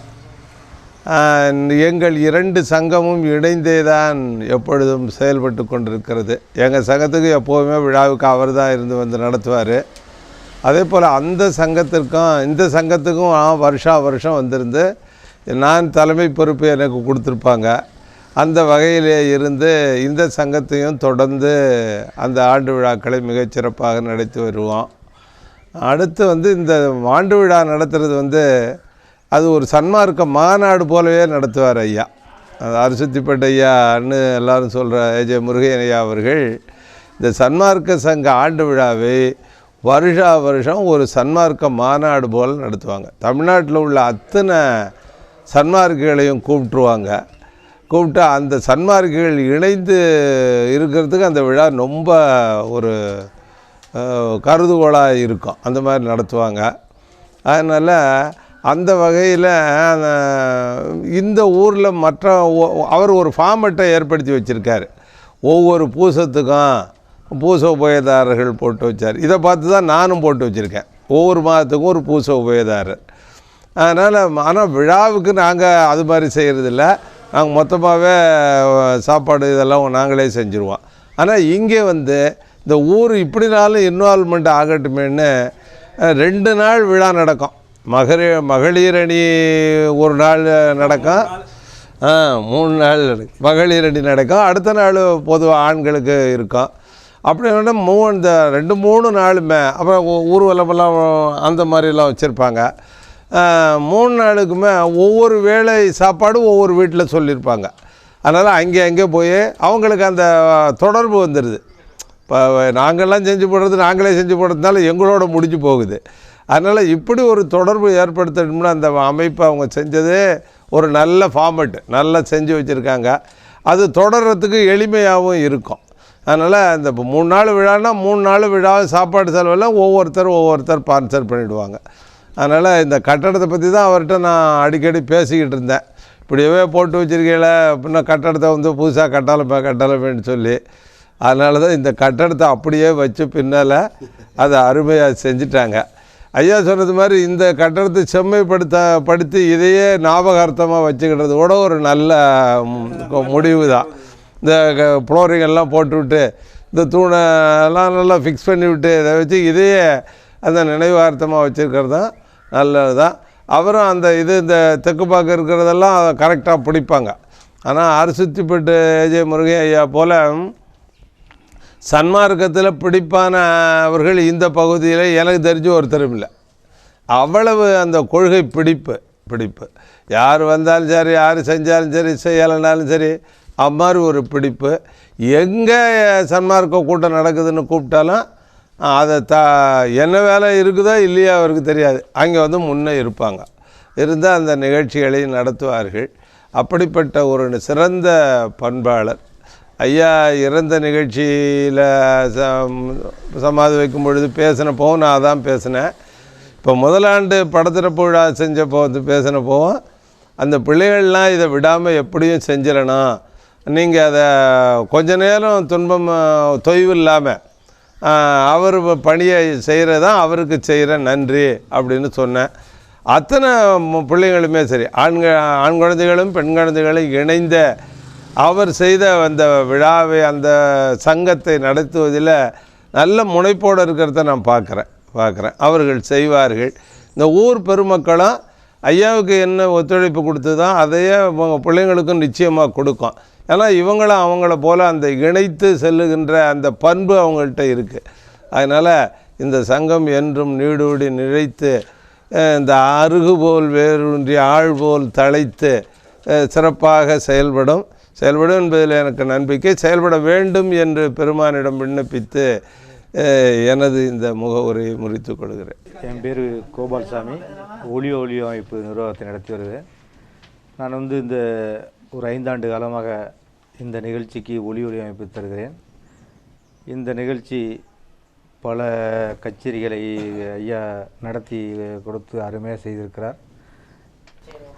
Speaker 11: எங்கள் 2 சங்கமும் இணைந்தே தான் எப்பொழுதும் செயல்பட்டு கொண்டிருக்கிறது. எங்கள் சங்கத்துக்கு எப்போதுமே விழாவுக்கு அவர் தான் இருந்து வந்து நடத்துவார். அதே போல் அந்த சங்கத்திற்கும் இந்த சங்கத்துக்கும் வருஷம் வந்திருந்து நான் தலைமை பொறுப்பு எனக்கு கொடுத்துருப்பாங்க. அந்த வகையிலே இருந்து இந்த சங்கத்தையும் தொடர்ந்து அந்த ஆண்டு விழாக்களை மிகச்சிறப்பாக நடத்தி வருவோம். அடுத்து இந்த ஆண்டு விழா நடத்துகிறது அது ஒரு சன்மார்க்க மாநாடு போலவே நடத்துவார் ஐயா. அது அரிசுத்திப்பட்ட ஐயான்னு எல்லோரும் சொல்கிற ஏஜே முருகையன் ஐயா அவர்கள் இந்த சன்மார்க்க சங்க ஆண்டு விழாவை வருஷம் ஒரு சன்மார்க்க மாநாடு போல் நடத்துவாங்க. தமிழ்நாட்டில் உள்ள அத்தனை சன்மார்க்கிகளையும் கூப்பிட்டு அந்த சன்மார்க்கிகள் இணைந்து இருக்கிறதுக்கு அந்த விழா ரொம்ப ஒரு கருதுகோளாக இருக்கும். அந்த மாதிரி நடத்துவாங்க. அதனால் அந்த வகையில் இந்த ஊரில் அவர் ஒரு ஃபார்மெட்டை ஏற்படுத்தி வச்சுருக்காரு. ஒவ்வொரு பூசத்துக்கும் பூச உபயதாரர்கள் போட்டு வச்சார். இதை பார்த்து தான் நானும் போட்டு வச்சுருக்கேன். ஒவ்வொரு மாதத்துக்கும் ஒரு பூச உபயதாரர். ஆனால் விழாவுக்கு நாங்கள் அது மாதிரி செய்கிறதில்ல. நாங்கள் மொத்தமாகவே சாப்பாடு இதெல்லாம் நாங்களே செஞ்சுருவோம். ஆனால் இங்கே இந்த ஊர் இப்படினாலும் இன்வால்மெண்ட் ஆகட்டுமேன்னு 2 நாள் விழா நடக்கும். மகளிர் அணி ஒரு நாள் நடக்கும். 3 நாள் நடக்கும். மகளிர் அணி நடக்கும். அடுத்த நாள் பொதுவாக ஆண்களுக்கு இருக்கும். அப்படி இந்த 2-3 நாளுமே அப்புறம் ஊர்வலமெல்லாம் அந்த மாதிரிலாம் வச்சுருப்பாங்க. 3 நாளுக்குமே ஒவ்வொரு வேளை சாப்பாடு ஒவ்வொரு வீட்டில் சொல்லியிருப்பாங்க. அதனால் அங்கே போய் அவங்களுக்கு அந்த தொடர்பு வந்துடுது. இப்போ நாங்கள்லாம் நாங்களே செஞ்சு போடுறதுனால எங்களோட முடிஞ்சு போகுது. அதனால் இப்படி ஒரு தொடர்பு ஏற்படுத்தணும்னா அந்த அமைப்பை அவங்க செஞ்சதே ஒரு நல்ல ஃபார்மெட்டு நல்லா செஞ்சு வச்சுருக்காங்க. அது தொடர்றதுக்கு எளிமையாகவும் இருக்கும். அதனால் இந்த 3 நாள் விழான்னா 3 நாள் விழா சாப்பாடு செலவெல்லாம் ஒவ்வொருத்தர் ஸ்பான்சர் பண்ணிவிடுவாங்க. அதனால் இந்த கட்டடத்தை பற்றி தான் அவர்கிட்ட நான் அடிக்கடி பேசிக்கிட்டு இருந்தேன். இப்படியே போட்டு வச்சுருக்கீங்கள அப்படின்னா கட்டடத்தை புதுசாக கட்டலமேன்னு சொல்லி. அதனால தான் இந்த கட்டடத்தை அப்படியே வச்சு பின்னால் அதை அருமையாக செஞ்சிட்டாங்க. ஐயா சொன்னது மாதிரி இந்த கட்டடத்தை செம்மைப்படுத்தி இதையே ஞாபகார்த்தமாக வச்சுக்கிட்டது கூட ஒரு நல்ல முடிவு தான். இந்த ஃப்ளோரிங் எல்லாம் போட்டுவிட்டு இந்த தூணெல்லாம் நல்லா ஃபிக்ஸ் பண்ணிவிட்டு இதை வச்சு இதையே அந்த நினைவார்த்தமாக வச்சுருக்கிறது தான் நல்லது தான். அவரும் அந்த இந்த தெற்கு பார்க்க இருக்கிறதெல்லாம் கரெக்டாக பிடிப்பாங்க. ஆனால் அரிசுத்திப்பட்டு ஏஜே முருகையன் ஐயா போல் சன்மார்க்கத்தில் பிடிப்பானவர்கள் இந்த பகுதியில் எனக்கு தெரிஞ்சு ஒருத்தரும் இல்லை. அவ்வளவு அந்த கொள்கை பிடிப்பு யார் வந்தாலும் சரி, யார் செஞ்சாலும் சரி, செய்யலைனாலும் சரி, அம்மாதிரி ஒரு பிடிப்பு. எங்கே சன்மார்க்க கூட்டம் நடக்குதுன்னு கூப்பிட்டாலும் அதை என்ன வேலை இருக்குதோ இல்லையா அவருக்கு தெரியாது. அங்கே முன்னே இருப்பாங்க. இருந்தால் அந்த நிகழ்ச்சிகளை நடத்துவார்கள். அப்படிப்பட்ட ஒரு சிறந்த பண்பாளர் ஐயா. இறந்த நிகழ்ச்சியில் சமாதி வைக்கும் பொழுது பேசினப்போவும் நான் தான் பேசினேன். இப்போ முதலாண்டு படத்திறப்பு விழா செஞ்சப்போ பேசினப்போவும் அந்த பிள்ளைகள்லாம் இதை விடாமல் எப்படியும் செஞ்சிடணும், நீங்கள் அதை கொஞ்ச நேரம் தொய்வு இல்லாமல் அவர் பணியை செய்கிறதான் அவருக்கு செய்கிற நன்றி அப்படின்னு சொன்னேன். அத்தனை பிள்ளைங்களுமே சரி, ஆண் குழந்தைகளும் பெண் குழந்தைகளும் இணைந்த அவர் செய்த அந்த விழாவை, அந்த சங்கத்தை நடத்துவதில் நல்ல முனைப்போடு இருக்கிறத நான் பார்க்குறேன். அவர்கள் செய்வார்கள். இந்த ஊர் பெருமக்களும் ஐயாவுக்கு என்ன ஒத்துழைப்பு கொடுத்து தான் அதையே பிள்ளைங்களுக்கும் நிச்சயமாக கொடுக்கும். ஏன்னா இவங்களும் அவங்கள போல் அந்த இணைத்து செல்லுகின்ற அந்த பண்பு அவங்கள்ட்ட இருக்குது. அதனால் இந்த சங்கம் என்றும் நீடூடி நிலைத்து இந்த அருகு போல் வேரூன்றி ஆள் போல் தழைத்து சிறப்பாக செயல்படும் என்பதில் எனக்கு நம்பிக்கை. செயல்பட வேண்டும் என்று பெருமானிடம் விண்ணப்பித்து எனது இந்த முகவுரையை முறித்துக் கொள்கிறேன்.
Speaker 12: என் பேர் கோபால்சாமி, ஒளியோ அமைப்பு நிர்வாகத்தை நடத்தி வருவேன். நான் இந்த ஒரு 5 ஆண்டு காலமாக இந்த நிகழ்ச்சிக்கு ஒளி அமைப்பு தருகிறேன். இந்த நிகழ்ச்சி பல கச்சேரிகளை ஐயா நடத்தி கொடுத்து அருமையாக செய்திருக்கிறார்.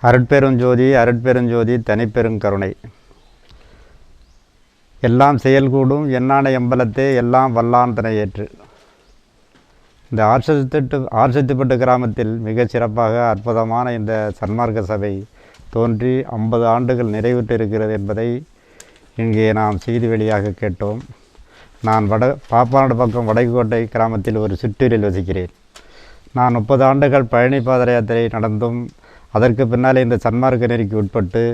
Speaker 2: அருட்பெருஞ்சோதி அருட்பெருஞ்சோதி தனிப்பெருங்கருணை, எல்லாம் செயல்கூடும் எண்ணான எம்பலத்தே எல்லாம் வல்லான் தனை ஏற்று. இந்த ஆர்சத்திப்பட்டு கிராமத்தில் மிக சிறப்பாக அற்புதமான இந்த சன்மார்க்க சபை தோன்றி 50 ஆண்டுகள் நிறைவுற்று இருக்கிறது என்பதை இங்கே நாம் செய்தி வெளியாக கேட்டோம். நான் பாப்பாநாடு பக்கம் வடக்கோட்டை கிராமத்தில் ஒரு சிற்றூரில் வசிக்கிறேன். நான் 30 ஆண்டுகள் பழனி பாத யாத்திரை நடந்தும் அதற்கு பின்னால் இந்த சன்மார்க்க நெறிக்கு உட்பட்டு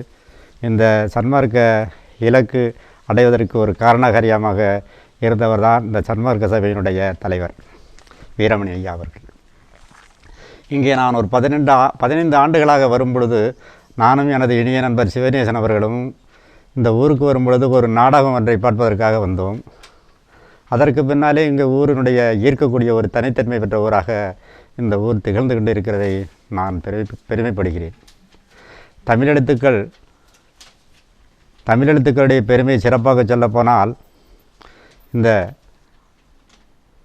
Speaker 2: இந்த சன்மார்க்க இலக்கு அடைவதற்கு ஒரு காரணகாரியமாக இருந்தவர் தான் இந்த சன்மார்க்க சபையினுடைய தலைவர் வீரமணி ஐயா அவர்கள். இங்கே நான் ஒரு 15 ஆண்டுகளாக வரும்பொழுது நானும் எனது இனிய நண்பர் சிவநேசன் அவர்களும் இந்த ஊருக்கு வரும்பொழுது ஒரு நாடகம் ஒன்றை பார்ப்பதற்காக வந்தோம். அதற்கு பின்னாலே இங்கே ஊரினுடைய ஈர்க்கக்கூடிய ஒரு தனித்தன்மை பெற்ற ஊராக இந்த ஊர் திகழ்ந்து கொண்டு இருக்கிறதை நான் பெருமைப்படுகிறேன். தமிழெழுத்துக்களுடைய பெருமை சிறப்பாக சொல்லப்போனால் இந்த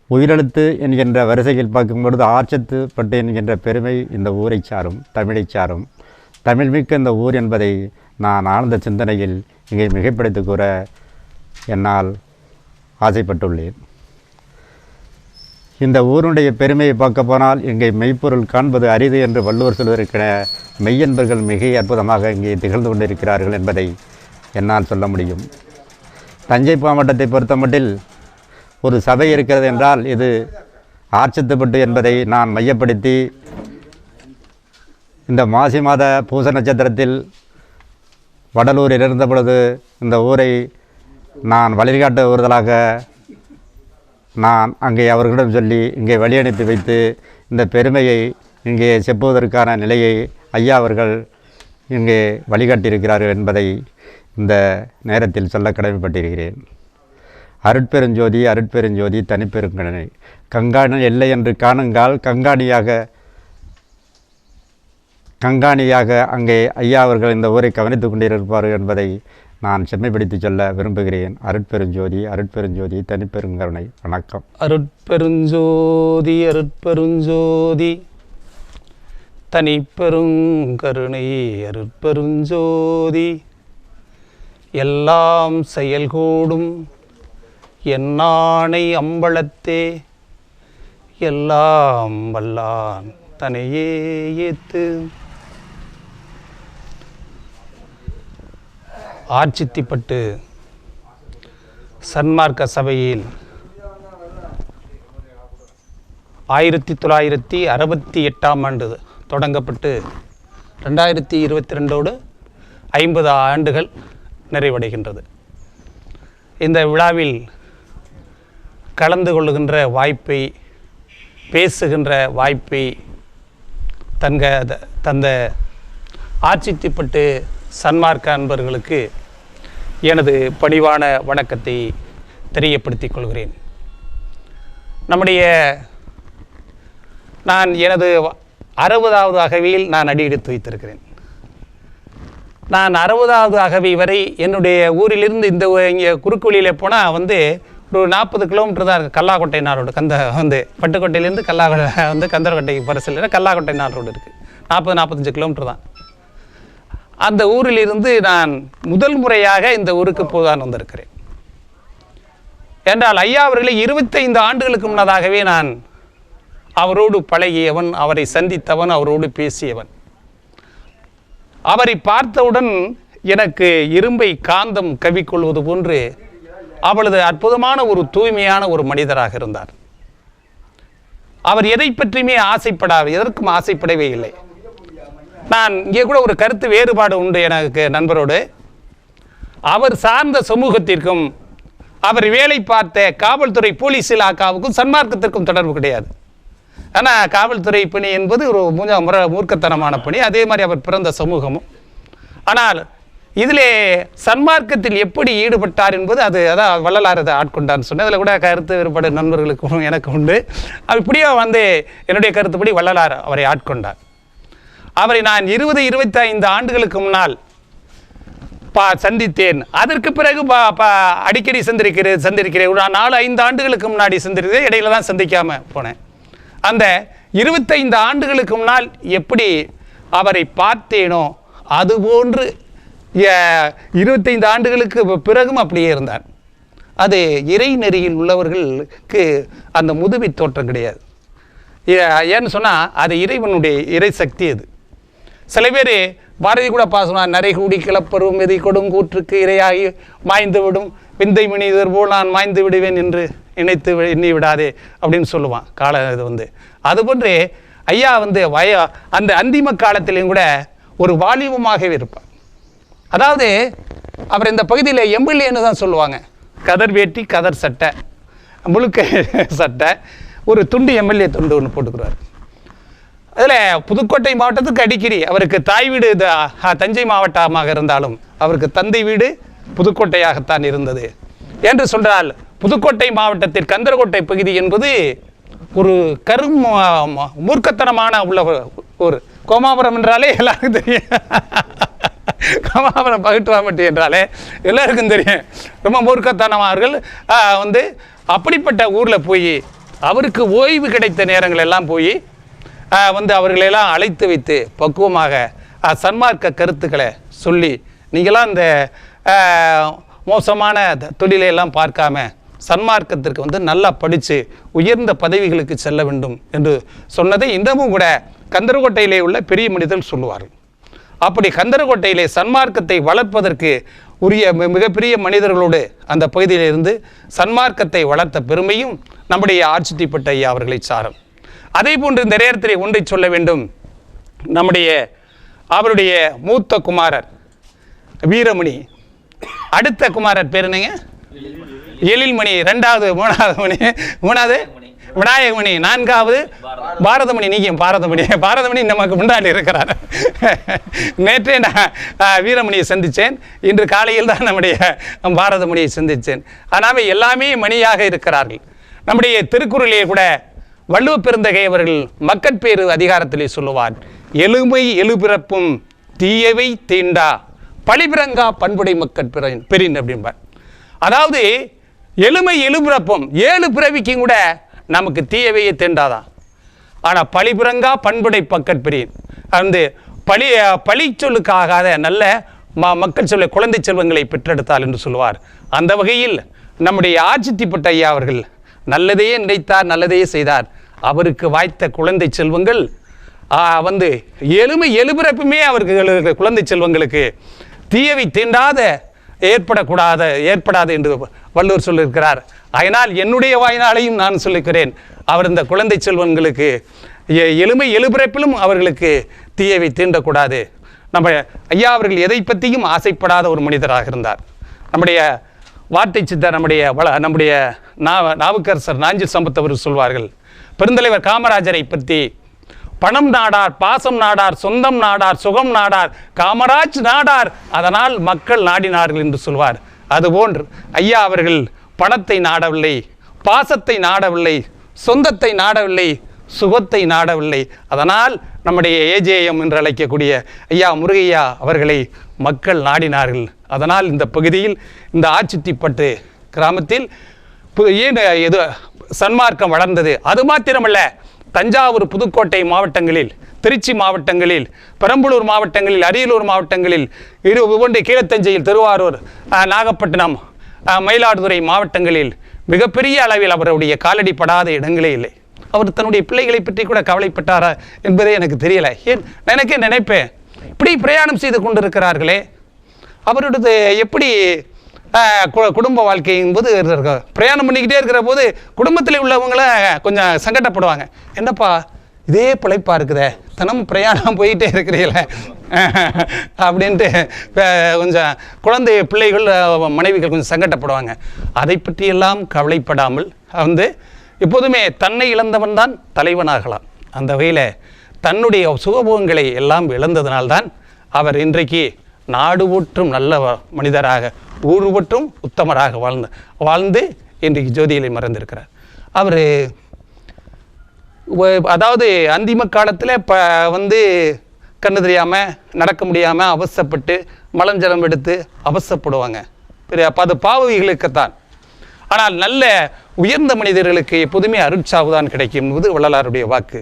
Speaker 2: உயிரெழுத்து என்கின்ற வரிசையில் பார்க்கும்பொழுது ஆர்ச்சத்துப்பட்டு என்கின்ற பெருமை இந்த ஊரை சாரும், தமிழை சாரும். தமிழ்மிக்க இந்த ஊர் என்பதை நான் ஆழ்ந்த சிந்தனையில் இங்கே மிகைப்படுத்தி கூற என்னால் ஆசைப்பட்டுள்ளேன். இந்த ஊருடைய பெருமையை பார்க்க போனால் இங்கே மெய்ப்பொருள் காண்பது அரிது என்று வள்ளுவர் சொல்வதற்கென மெய்யன்பர்கள் மிக அற்புதமாக இங்கே திகழ்ந்து கொண்டிருக்கிறார்கள் என்பதை என்னால் சொல்ல முடியும். தஞ்சை மாவட்டத்தை பொறுத்தமட்டில் ஒரு சபை இருக்கிறது என்றால் இது ஆர்ச்சத்துப்பட்டு என்பதை நான் மையப்படுத்தி இந்த மாசி மாத பூச நட்சத்திரத்தில் வடலூரில் இருந்த பொழுது இந்த ஊரை நான் வழிகாட்ட வருதலாக நான் அங்கே அவர்களிடம் சொல்லி இங்கே வழி அனுப்பி வைத்து இந்த பெருமையை இங்கே செப்புவதற்கான நிலையை ஐயா அவர்கள் இங்கே வழிகாட்டியிருக்கிறார்கள் என்பதை இந்த நேரத்தில் சொல்ல கடமைப்பட்டிருக்கிறேன். அருட்பெருஞ்சோதி அருட்பெருஞ்சோதி தனிப்பெருங்கருணை, கங்காணி எல்லை என்று காணுங்கால் கங்காணியாக அங்கே ஐயா அவர்கள் இந்த ஊரை கவனித்து கொண்டிருப்பார்கள் என்பதை நான் செம்மைப்படுத்தி சொல்ல விரும்புகிறேன். அருட்பெருஞ்சோதி அருட்பெருஞ்சோதி தனிப்பெருங்கருணை. வணக்கம்.
Speaker 13: அருட்பெருஞ்சோதி அருட்பெருஞ்சோதி தனிப்பெருங்கருணை அருட்பெருஞ்சோதி, எல்லாம் செயல்கூடும் எண்ணானை அம்பலத்தே எல்லாம் வல்லான் தனையே ஏத்து. ஆர்ச்சித்திப்பட்டு சன்மார்க்க சபையில் 1968ஆம் ஆண்டு தொடங்கப்பட்டு 2022 50 ஆண்டுகள் நிறைவடைகின்றது. இந்த விழாவில் கலந்து கொள்ளுகின்ற வாய்ப்பை, பேசுகின்ற வாய்ப்பை தந்த ஆர்ச்சித்திப்பட்டு சன்மார்க்க அன்பர்களுக்கு எனது பணிவான வணக்கத்தை தெரியப்படுத்திக் கொள்கிறேன். நான் எனது 60வது அகவையில் நான் அடி எடுத்து வைத்திருக்கிறேன். நான் 60வது அகவை வரை என்னுடைய ஊரிலிருந்து இங்கே குறுக்கு வழியில் போனால் ஒரு 40 கிலோமீட்டர் தான் இருக்குது. கல்லாக்கோட்டை ரோடு, பட்டுக்கோட்டையிலேருந்து கந்தரக்கோட்டைக்கு போகிற செல்ல கல்லாக்கோட்டை ரோடு இருக்குது. 40-45 கிலோமீட்டர் தான். அந்த ஊரிலிருந்து நான் முதல் முறையாக இந்த ஊருக்கு போதான் வந்திருக்கிறேன். என்றால் ஐயா அவர்களை 25 ஆண்டுகளுக்கு முன்னதாகவே நான் அவரோடு பழகியவன், அவரை சந்தித்தவன், அவரோடு பேசியவன். அவரை பார்த்தவுடன் எனக்கு இரும்பை காந்தம் கவிக்கொள்வது போன்று அவளது அற்புதமான ஒரு தூய்மையான ஒரு மனிதராக இருந்தார். அவர் எதை பற்றியுமே எதற்கும் ஆசைப்படவே இல்லை. நான் இங்கே கூட ஒரு கருத்து வேறுபாடு உண்டு எனக்கு நண்பரோடு. அவர் சார்ந்த சமூகத்திற்கும் அவர் வேலை பார்த்த காவல்துறை போலீஸ் இலாக்காவுக்கும் சன்மார்க்கத்திற்கும் தொடர்பு கிடையாது. ஆனால் காவல்துறை பணி என்பது ஒரு மூர்க்கத்தனமான பணி, அதே மாதிரி அவர் பிறந்த சமூகமும். ஆனால் இதிலே சன்மார்க்கத்தில் எப்படி ஈடுபட்டார் என்பது அதான் வள்ளலார் அதை ஆட்கொண்டார்னு சொன்னேன். அதில் கூட கருத்து வேறுபாடு நண்பர்களுக்கும் எனக்கு உண்டு. இப்படியே என்னுடைய கருத்துப்படி வள்ளலார் அவரை ஆட்கொண்டார். அவரை நான் 20-25 ஆண்டுகளுக்கு முன்னால் சந்தித்தேன். அதற்கு பிறகு அடிக்கடி சந்திருக்கிறேன். ஒரு 4-5 ஆண்டுகளுக்கு முன்னாடி சந்திருக்கிறேன், இடையில தான் சந்திக்காமல் போனேன். அந்த 25 ஆண்டுகளுக்கு முன்னால் எப்படி அவரை பார்த்தேனோ அதுபோன்று 25 ஆண்டுகளுக்கு பிறகும் அப்படியே இருந்தார். அது இறை நெறியில் உள்ளவர்களுக்கு அந்த முதுமை தோற்றம் கிடையாது. ஏன்னு சொன்னால் அது இறைவனுடைய இறை சக்தி. அது சில பேர் பாரதி கூட பாசனம், நரை கூடி கிளப்பரும் எதை கொடுங்கூற்றுக்கு இரையாகி மாய்ந்து விடும் விந்தை மனிதர் போல் நான் மாய்ந்து விடுவேன் என்று எண்ணி விடாதே அப்படின்னு சொல்லுவான். இது அதுபோன்றே ஐயா அந்த அந்திம காலத்திலையும் கூட ஒரு வாலிபமாகவே இருப்பார். அதாவது அவர் இந்த பகுதியில் எம்எல்ஏன்னு தான் சொல்லுவாங்க. கதர் வேட்டி, கதர் சட்டை, முழுக்க சட்டை, ஒரு துண்டு எம்எல்ஏ துண்டு ஒன்று போட்டுக்கிறார். அதில் புதுக்கோட்டை மாவட்டத்துக்கு அடிக்கடி அவருக்கு தாய் வீடு தஞ்சை மாவட்டமாக இருந்தாலும் அவருக்கு தந்தை வீடு புதுக்கோட்டையாகத்தான் இருந்தது. என்று சொன்னால் புதுக்கோட்டை மாவட்டத்தில் கந்தரகோட்டை பகுதி என்பது ஒரு மூர்க்கத்தனமான உள்ள ஒரு கோமாபுரம் என்றாலே எல்லாருக்கும் தெரியும். கோமாபுரம் பகட்டுவாமட்டி என்றாலே எல்லாருக்கும் தெரியும். ரொம்ப மூர்க்கத்தனமார்கள் அப்படிப்பட்ட ஊரில் போய் அவருக்கு ஓய்வு கிடைத்த நேரங்கள் எல்லாம் போய் அவர்களெல்லாம் அழைத்து வைத்து பக்குவமாக சன்மார்க்க கருத்துக்களை சொல்லி, நீங்களாம் இந்த மோசமான தொழிலையெல்லாம் பார்க்காம சன்மார்க்கத்திற்கு நல்லா படித்து உயர்ந்த பதவிகளுக்கு செல்ல வேண்டும் என்று சொன்னதை இன்னமும் கூட கந்தரகோட்டையிலே உள்ள பெரிய மனிதர்கள் சொல்லுவார்கள். அப்படி கந்தரகோட்டையிலே சன்மார்க்கத்தை வளர்ப்பதற்கு உரிய மிகப்பெரிய மனிதர்களோடு அந்த பகுதியிலிருந்து சன்மார்க்கத்தை வளர்த்த பெருமையும் நம்முடைய ஆட்சித்திப்பட்ட ஐயா அவர்களை சாரும். அதே போன்று இந்த நேரத்தில் ஒன்றை சொல்ல வேண்டும். அவருடைய மூத்த குமாரர் வீரமணி, அடுத்த குமாரர் பேர் என்னங்க? எழில்மணி, 2வது, 3வது விநாயகமணி, 4வது பாரதமணி. நீங்கள் பாரதமணி நமக்கு முன்னாடி இருக்கிறார். நேற்றே நான் வீரமணியை சந்தித்தேன், இன்று காலையில் தான் நம்முடைய பாரதமணியை சந்தித்தேன். ஆனால் எல்லாமே மணியாக இருக்கிறார்கள். நம்முடைய திருக்குறளிலே கூட வள்ளுவ பெருந்தகை அவர்கள் மக்கட்பேறு அதிகாரத்திலே சொல்லுவார், எளுமை எழுபிறப்பும் தீயவை தீண்டா பழிபிறங்கா பண்புடை பெரின் அப்படின்பார். அதாவது எளுமை எழுபிறப்பும் 7 பிறவிக்கும் கூட நமக்கு தீயவையே தீண்டாதான். ஆனால் பழிபிறங்கா பண்புடை பெரின் பழி சொல்லுக்காகாத நல்ல மக்கள் சொல்ல குழந்தை செல்வங்களை பெற்றெடுத்தால் என்று சொல்லுவார். அந்த வகையில் நம்முடைய ஆட்சித்திப்பட்ட ஐயா அவர்கள் நல்லதையே நினைத்தார், நல்லதையே செய்தார். அவருக்கு வாய்த்த குழந்தை செல்வங்கள் எழுபிறப்புமே அவருக்கு குழந்தை செல்வங்களுக்கு தீயவை தீண்டாத ஏற்படாது என்று வள்ளுவர் சொல்லியிருக்கிறார். அதனால் என்னுடைய வாயினாலையும் நான் சொல்லிக்கிறேன், அவர் இந்த குழந்தை செல்வங்களுக்கு எழுபிறப்பிலும் அவர்களுக்கு தீயவை தீண்டக்கூடாது. நம்ம ஐயா அவர்கள் எதை பற்றியும் ஆசைப்படாத ஒரு மனிதராக இருந்தார். நம்முடைய வார்த்தை சித்தர் நம்முடைய நாவுக்கரசர் நாஞ்சில் சம்பத் அவர்கள் சொல்வார்கள், பெருந்தலைவர் காமராஜரை பற்றி பணம் நாடார், பாசம் நாடார், சொந்தம் நாடார், சுகம் நாடார், காமராஜ் நாடார், அதனால் மக்கள் நாடினார்கள் என்று சொல்வார். அதுபோன்று ஐயா அவர்கள் பணத்தை நாடவில்லை, பாசத்தை நாடவில்லை, சொந்தத்தை நாடவில்லை, சுகத்தை நாடவில்லை. அதனால் நம்முடைய ஏஜேஎம் என்று அழைக்கக்கூடிய ஐயா முருகையா அவர்களை மக்கள் நாடினார்கள். அதனால் இந்த பகுதியில் இந்த ஆட்சித்திப்பட்டு கிராமத்தில் சன்மார்க்கம் வளர்ந்தது. அது மாத்திரமல்ல, தஞ்சாவூர், புதுக்கோட்டை மாவட்டங்களில், திருச்சி மாவட்டங்களில், பெரம்பலூர் மாவட்டங்களில், அரியலூர் மாவட்டங்களில், ஒவ்வொன்றை கீழத்தஞ்சையில், திருவாரூர், நாகப்பட்டினம், மயிலாடுதுறை மாவட்டங்களில் மிகப்பெரிய அளவில் அவருடைய காலடி படாத இடங்களே இல்லை. அவர் தன்னுடைய பிள்ளைகளை பற்றி கூட கவலைப்பட்டாரா என்பதே எனக்கு தெரியலை. எனக்கே நினைப்பேன், இப்படி பிரயாணம் செய்து கொண்டிருக்கிறார்களே, அவருடைய எப்படி குடும்ப வாழ்க்கை என்பது பிரயாணம் பண்ணிக்கிட்டே இருக்கிற போது குடும்பத்தில் உள்ளவங்கள கொஞ்சம் சங்கடப்படுவாங்க. என்னப்பா இதே பிழைப்பாக இருக்குதே, தினமும் பிரயாணம் போயிட்டே இருக்கிறீங்களே அப்படின்ட்டு கொஞ்சம் குழந்தை பிள்ளைகள் மனைவிகள் கொஞ்சம் சங்கடப்படுவாங்க. அதை பற்றியெல்லாம் கவலைப்படாமல் எப்போதுமே தன்னை இழந்தவன் தான் தலைவனாகலாம். அந்த வகையில் தன்னுடைய சுகபோகங்களை எல்லாம் இழந்ததினால்தான் அவர் இன்றைக்கு நாடு போற்றும் நல்ல மனிதராக, ஊர் போற்றும் உத்தமராக வாழ்ந்து இன்றைக்கு ஜோதியிலே மறந்திருக்கிறார். அவர் அதாவது அந்திம காலத்தில் கண்ணு தெரியாமல் நடக்க முடியாமல் அவசப்பட்டு மலஞ்சலம் எடுத்து அவசப்படுவாங்க. அப்போ அது பாவவிகளுக்குத்தான். ஆனால் நல்ல உயர்ந்த மனிதர்களுக்கு எப்போதுமே அருட்சாவுதான் கிடைக்கும் என்பது வள்ளலாருடைய வாக்கு.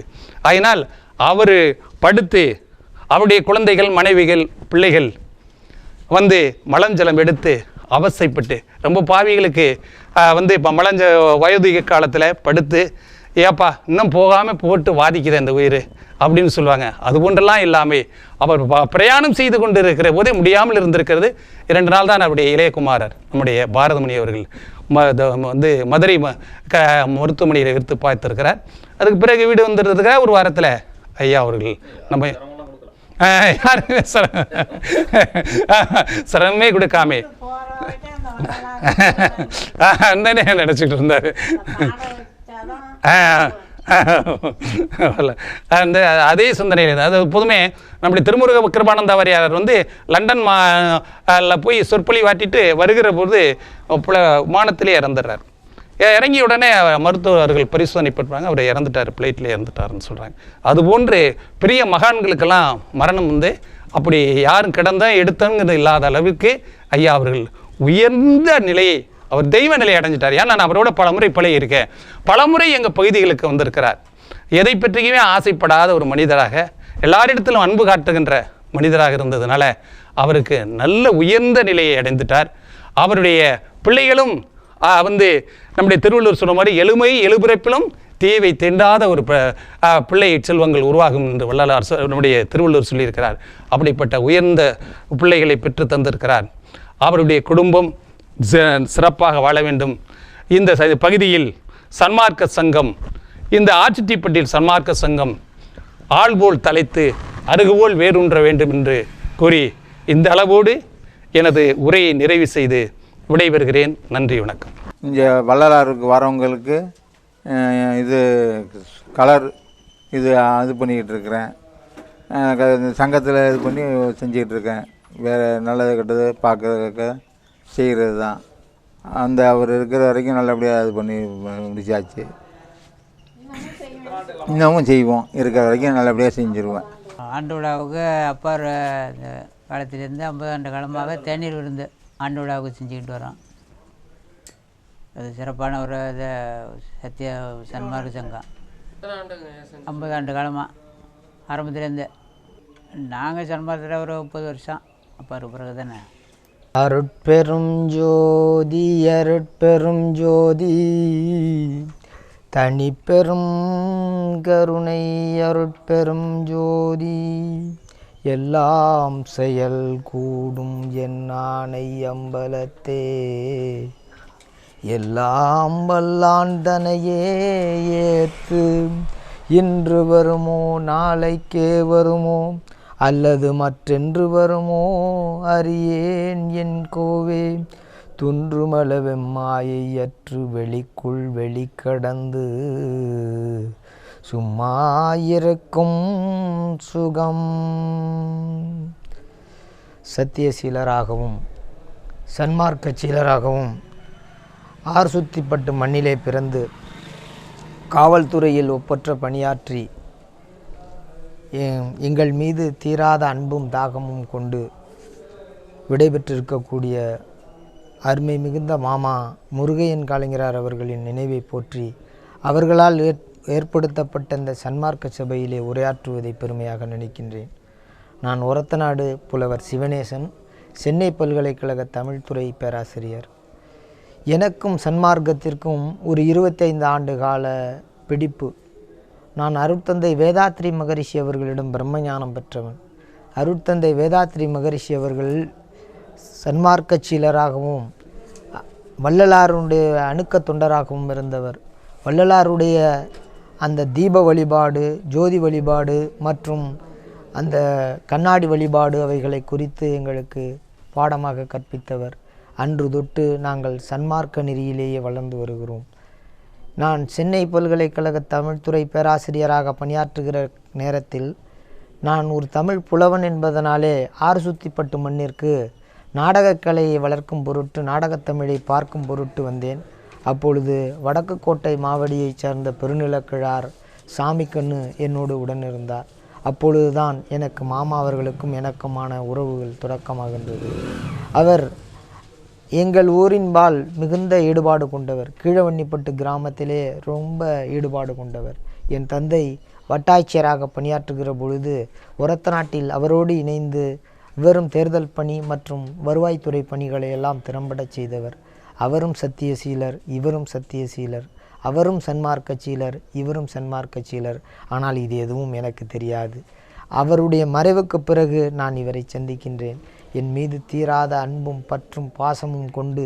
Speaker 13: அதனால் அவர் படுத்து அவருடைய குழந்தைகள், மனைவிகள், பிள்ளைகள் மலஞ்சலம் எடுத்து அவசைப்பட்டு, ரொம்ப பாவிகளுக்கு இப்போ வயோதிக காலத்தில் படுத்து, ஏப்பா இன்னும் போகாமல் போட்டு வாதிக்குது அந்த உயிர் அப்படின்னு சொல்லுவாங்க. அது போன்றெல்லாம் இல்லாமல் அவர் பிரயாணம் செய்து கொண்டு இருக்கிற போதே முடியாமல் இருந்திருக்கிறது. 2 நாள் தான் அவருடைய இளையகுமாரர் நம்முடைய பாரதமணி அவர்கள் மதுரை மருத்துவமனையில் எடுத்து பார்த்துருக்கிறார். அதுக்கு பிறகு வீடு வந்துருக்கிறார். ஒரு வாரத்தில் ஐயா அவர்கள் நம்ம யாருமே சிரமமே கொடுக்காமே நினச்சிட்டு இருந்தார். அதே சிந்தனையில் அது எப்போதுமே நம்முடைய திருமுருக கிருபானந்த வாரியார் லண்டன் போய் சொற்பொழிவாட்டிட்டு வருகிற போது விமானத்திலே இறந்துடுறார். இறங்கிய உடனே மருத்துவர்கள் பரிசோதனை பண்ணுறாங்க, அவர் இறந்துட்டார், பிளைட்லேயே இறந்துட்டாருன்னு சொல்கிறாங்க. அதுபோன்று பெரிய மகான்களுக்கெல்லாம் மரணம் அப்படி யாரும் எடுத்தங்கிறது இல்லாத அளவுக்கு ஐயா அவர்கள் உயர்ந்த நிலையை, அவர் தெய்வ நிலையை அடைஞ்சிட்டார். ஏன்னா நான் அவரோட பலமுறை பழகியிருக்கேன், பலமுறை எங்கள் பகுதிகளுக்கு வந்திருக்கிறார். எதை பற்றியுமே ஆசைப்படாத ஒரு மனிதராக, எல்லாரிடத்திலும் அன்பு காட்டுகின்ற மனிதராக இருந்ததுனால அவருக்கு நல்ல உயர்ந்த நிலையை அடைந்துட்டார். அவருடைய பிள்ளைகளும் நம்முடைய திருவள்ளுவர் சொன்ன மாதிரி எழுமை எழுபிறப்பிலும் தீவை தெண்டாத ஒரு பிள்ளை செல்வங்கள் உருவாகும் என்று வள்ளலார் நம்முடைய திருவள்ளுவர் சொல்லியிருக்கிறார். அப்படிப்பட்ட உயர்ந்த பிள்ளைகளை பெற்று தந்திருக்கிறார். அவருடைய குடும்பம் சிறப்பாக வாழ வேண்டும். இந்த பகுதியில் சன்மார்க்க சங்கம், இந்த ஆச்சிட்டிப்பட்டியில் சன்மார்க்க சங்கம் ஆள்போல் தலைத்து அருகுபோல் வேரூன்ற வேண்டும் என்று கூறி இந்த அளவோடு எனது உரையை நிறைவு செய்து விடைபெறுகிறேன். நன்றி, வணக்கம்.
Speaker 12: இங்கே வள்ளலாருக்கு வரவங்களுக்கு இது கலர் இது பண்ணிக்கிட்டு இருக்கிறேன். சங்கத்தில் இது பண்ணி செஞ்சுக்கிட்டு இருக்கேன். வேறு நல்லது கெட்டது பார்க்க செய்கிறது தான். அவர் இருக்கிற வரைக்கும் நல்லபடியாக இது பண்ணி முடிச்சாச்சு. இன்னமும் செய்வோம், இருக்கிற வரைக்கும் நல்லபடியாக செஞ்சுருவேன்.
Speaker 14: ஆண்டு விழாவுக்கு அப்பா காலத்திலேருந்து 50 ஆண்டு காலமாக தேநீர் விருந்து ஆண்டு விழாவுக்கு செஞ்சுக்கிட்டு வரோம். அது சிறப்பான ஒரு சத்திய சன்மார்க்க சங்கம். 50 ஆண்டு காலமாக ஆரம்பத்துலேருந்து. நாங்கள் சன்மார்க்கத்தில் ஒரு 30 வருஷம். அப்பா பிறகு தானே.
Speaker 15: அருட்பெரும் ஜோதி அருட்பெரும் ஜோதி தனிப்பெரும் கருணை அருட்பெரும் ஜோதி எல்லாம் செயல் கூடும் என்னானை அம்பலத்தே எல்லாம் வல்லாண்டனையே ஏற்று இன்று வருமோ நாளைக்கே வருமோ அல்லது மற்றென்று வருமோ அறியேன் என் கோவே துன்றுமளவெம்மாயையற்று வெளிக்குள் வெளிக்கடந்து சும்மா இருக்கும் சுகம். சத்தியசீலராகவும் சன்மார்க்க சீலராகவும் ஆர்சுத்திப்பட்டு மண்ணிலே பிறந்து காவல்துறையில் ஒப்பற்ற பணியாற்றி எங்கள் மீது தீராத அன்பும் தாகமும் கொண்டு விடைபெற்றிருக்கக்கூடிய அருமை மிகுந்த மாமா முருகையன் கலைஞரார் அவர்களின் நினைவை போற்றி அவர்களால் ஏற்படுத்தப்பட்ட இந்த சன்மார்க்க சபையிலே உரையாற்றுவதை பெருமையாக நினைக்கின்றேன். நான் ஒரத்தநாடு புலவர் சிவனேசன், சென்னை பல்கலைக்கழக தமிழ்துறை பேராசிரியர். எனக்கும் சன்மார்க்கத்திற்கும் ஒரு 25 ஆண்டு கால பிடிப்பு. நான் அருட்தந்தை வேதாத்ரி மகரிஷி அவர்களிடம் பிரம்மஞானம் பெற்றவன். அருட்தந்தை வேதாத்ரி மகரிஷி அவர்கள் சன்மார்க்க சீலராகவும் வள்ளலாருடைய அணுக்க தொண்டராகவும் இருந்தவர். வள்ளலாருடைய அந்த தீப வழிபாடு, ஜோதி வழிபாடு மற்றும் அந்த கண்ணாடி வழிபாடு அவைகளை குறித்து எங்களுக்கு பாடமாக கற்பித்தவர். அன்று தொட்டு நாங்கள் சன்மார்க்க நெறியிலேயே வளர்ந்து வருகிறோம். நான் சென்னை பல்கலைக்கழக தமிழ்துறை பேராசிரியராக பணியாற்றுகிற நேரத்தில் நான் ஒரு தமிழ் புலவன் என்பதனாலே ஆறுசுத்திப்பட்டு மண்ணிற்கு நாடகக்கலையை வளர்க்கும் பொருட்டு நாடகத்தமிழை பார்க்கும் பொருட்டு வந்தேன். அப்பொழுது வடக்கு கோட்டை மாவடியைச் சேர்ந்த பெருநிலக்கிழார் சாமிக்கண்ணு என்னோடு உடன் இருந்தார். அப்பொழுதுதான் எனக்கு மாமா அவர்களுக்கும் எனக்குமான உறவுகள் தொடக்கமாகின்றது. அவர் எங்கள் ஊரின்பால் மிகுந்த ஈடுபாடு கொண்டவர். கீழவன்னிப்பட்டு கிராமத்திலே ரொம்ப ஈடுபாடு கொண்டவர். என் தந்தை வட்டாட்சியராக பணியாற்றுகிற பொழுது ஒரத்த நாட்டில் அவரோடு இணைந்து வெறும் தேர்தல் பணி மற்றும் வருவாய்த்துறை பணிகளை எல்லாம் திறம்பட செய்தவர். அவரும் சத்தியசீலர், இவரும் சத்தியசீலர். அவரும் சன்மார்க்க சீலர், இவரும் சன்மார்க்க சீலர். ஆனால் இது எதுவும் எனக்கு தெரியாது. அவருடைய மறைவுக்கு பிறகு நான் இவரை சந்திக்கின்றேன். என் மீது தீராத அன்பும் பற்றும் பாசமும் கொண்டு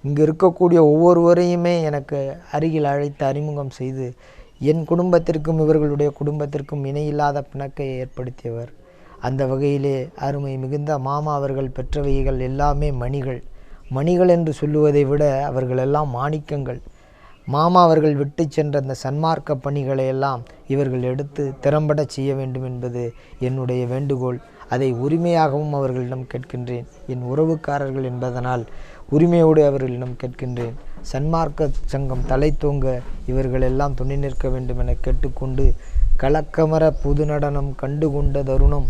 Speaker 15: இங்கு இருக்கக்கூடிய ஒவ்வொருவரையுமே எனக்கு அருகில் அழைத்து அறிமுகம் செய்து என் குடும்பத்திற்கும் இவர்களுடைய குடும்பத்திற்கும் இணையில்லாத பிணக்கை ஏற்படுத்தியவர். அந்த வகையிலே அருமை மிகுந்த மாமா அவர்கள் பெற்றவைகள் எல்லாமே மணிகள். மணிகள் என்று சொல்லுவதை விட அவர்கள் எல்லாம் மாணிக்கங்கள். மாமா அவர்கள் விட்டு சென்ற அந்த சன்மார்க்க பணிகளை எல்லாம் இவர்கள் எடுத்து திறம்பட செய்ய வேண்டும் என்பது என்னுடைய வேண்டுகோள். அதை உரிமையாகவும் அவர்களிடம் கேட்கின்றேன். என் உறவுக்காரர்கள் என்பதனால் உரிமையோடு அவர்களிடம் கேட்கின்றேன். சன்மார்க்க சங்கம் தலை தோங்க இவர்கள் எல்லாம் துணை நிற்க வேண்டும் என கேட்டுக்கொண்டு, கலக்கமர புது நடனம் கண்டு கொண்ட தருணம்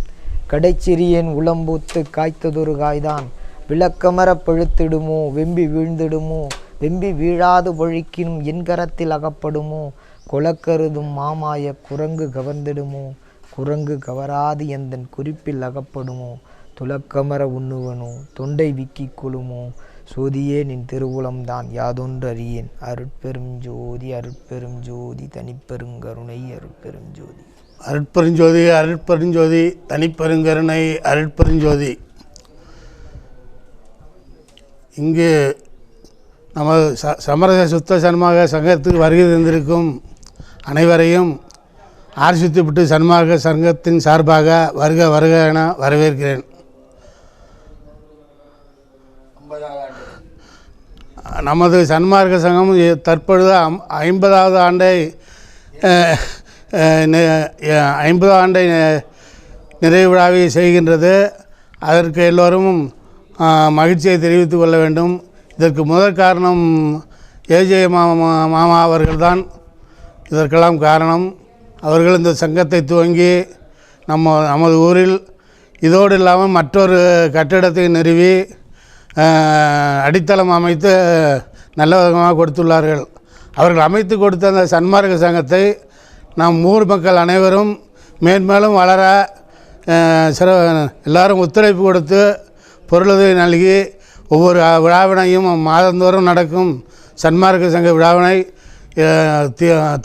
Speaker 15: கடைச்சிறியேன் உளம்பூத்து காய்த்ததொரு காய்தான் விளக்கமர பழுத்திடுமோ வெம்பி வீழ்ந்திடுமோ வெம்பி வீழாது பொழிக்கினும் என் கரத்தில் அகப்படுமோ கொலக்கருதும் மாமாய குரங்கு கவர்ந்திடுமோ குரங்கு கவராது எந்தன் குறிப்பில் அகப்படுமோ துலக்கமர உண்ணுவனோ தொண்டை விக்கி கொழுமோ சோதியே நின் திருவுளம்தான் யாதொன்று அறியேன் அருட்பெரும் ஜோதி அருட்பெரும் ஜோதி தனிப்பெருங்கருணை அருட்பெரும் ஜோதி
Speaker 16: அருட்பெருஞ்சோதி அருட்பெருஞ்சோதி தனிப்பெருங்கருணை அருட்பெருஞ்சோதி. இங்கு நமது சமரச சுத்த சன்மார்க்க சங்கத்துக்கு வருகை தந்திருக்கும் அனைவரையும் ஆர்சித்துப்பட்டு சன்மார்க்க சங்கத்தின் சார்பாக வருக வருக என வரவேற்கிறேன். நமது சன்மார்க்க சங்கம் தற்பொழுது 50வது ஆண்டை 50 ஆண்டை நிறைவு விழாவை செய்கின்றது. அதற்கு எல்லோரும் மகிழ்ச்சியை தெரிவித்துக் கொள்ள வேண்டும். இதற்கு முதல் காரணம் ஏஜே மாமா அவர்கள்தான். இதற்கெல்லாம் காரணம் அவர்கள் இந்த சங்கத்தை துவங்கி நமது ஊரில் இதோடு இல்லாமல் மற்றொரு கட்டிடத்தை நிறுவி அடித்தளம் அமைத்து நல்ல விதமாக கொடுத்துள்ளார்கள். அவர்கள் அமைத்து கொடுத்த அந்த சன்மார்க்க சங்கத்தை நம் ஊர் மக்கள் அனைவரும் மேன்மேலும் வளர எல்லாரும் ஒத்துழைப்பு கொடுத்து பொருளுதவி நல்கி ஒவ்வொரு விழாவினையும் மாதந்தோறும் நடக்கும் சன்மார்க்க சங்க விழாவினை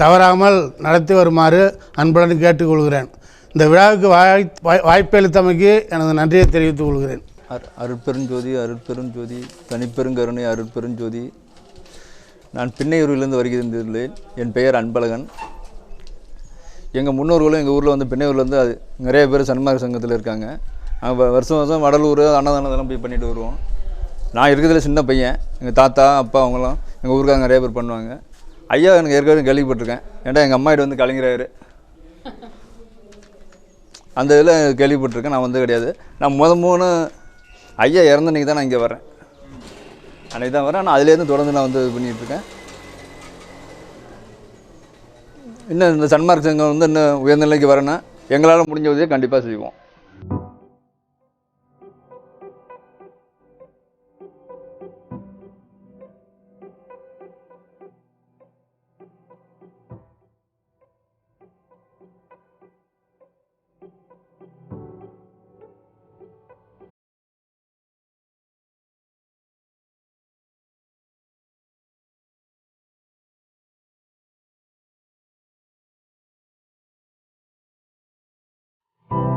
Speaker 16: தவறாமல் நடத்தி வருமாறு அன்புடன் கேட்டுக்கொள்கிறேன். இந்த விழாவுக்கு வாய்ப்பளித்தமைக்கு எனது நன்றியை தெரிவித்துக் கொள்கிறேன்.
Speaker 17: அருட்பெருஞ்சோதி அருட்பெருஞ்சோதி தனிப்பெருங்கருணை அருட்பெருஞ்சோதி. நான் பின்னையூரிலிருந்து வருகிறேன். என் பெயர் அன்பழகன். எங்கள் முன்னோர்களும் எங்கள் ஊரில் வந்து பின்னையூர்லேருந்து நிறைய பேர் சன்மார்க்க சங்கத்தில் இருக்காங்க. வருஷம் வருஷம் வடலூர் அன்னதானதெல்லாம் போய் பண்ணிட்டு வருவோம். நான் இருக்கிறதுல சின்ன பையன். எங்கள் தாத்தா அப்பா அவங்களாம் எங்கள் ஊருக்காக நிறைய பேர் பண்ணுவாங்க. ஐயா எனக்கு ஏற்கனவே கேள்விப்பட்டிருக்கேன். ஏன்டா எங்கள் அம்மாயிட்ட வந்து கலைஞராரு அந்த இதில் கேள்விப்பட்டிருக்கேன். நான் வந்து கிடையாது. நான் மூணு ஐயா இறந்த அன்றைக்கி தான் நான் இங்கே வரேன். அன்றைக்கி தான் வரேன். ஆனால் அதுலேருந்து தொடர்ந்து நான் வந்து இது பண்ணிகிட்ருக்கேன். இன்னும் இந்த சன்மார்க்க சங்கம் வந்து இன்னும் உயர்நிலைக்கு வரேன்னா எங்களால் முடிஞ்ச உதவியை கண்டிப்பாக செய்வோம்.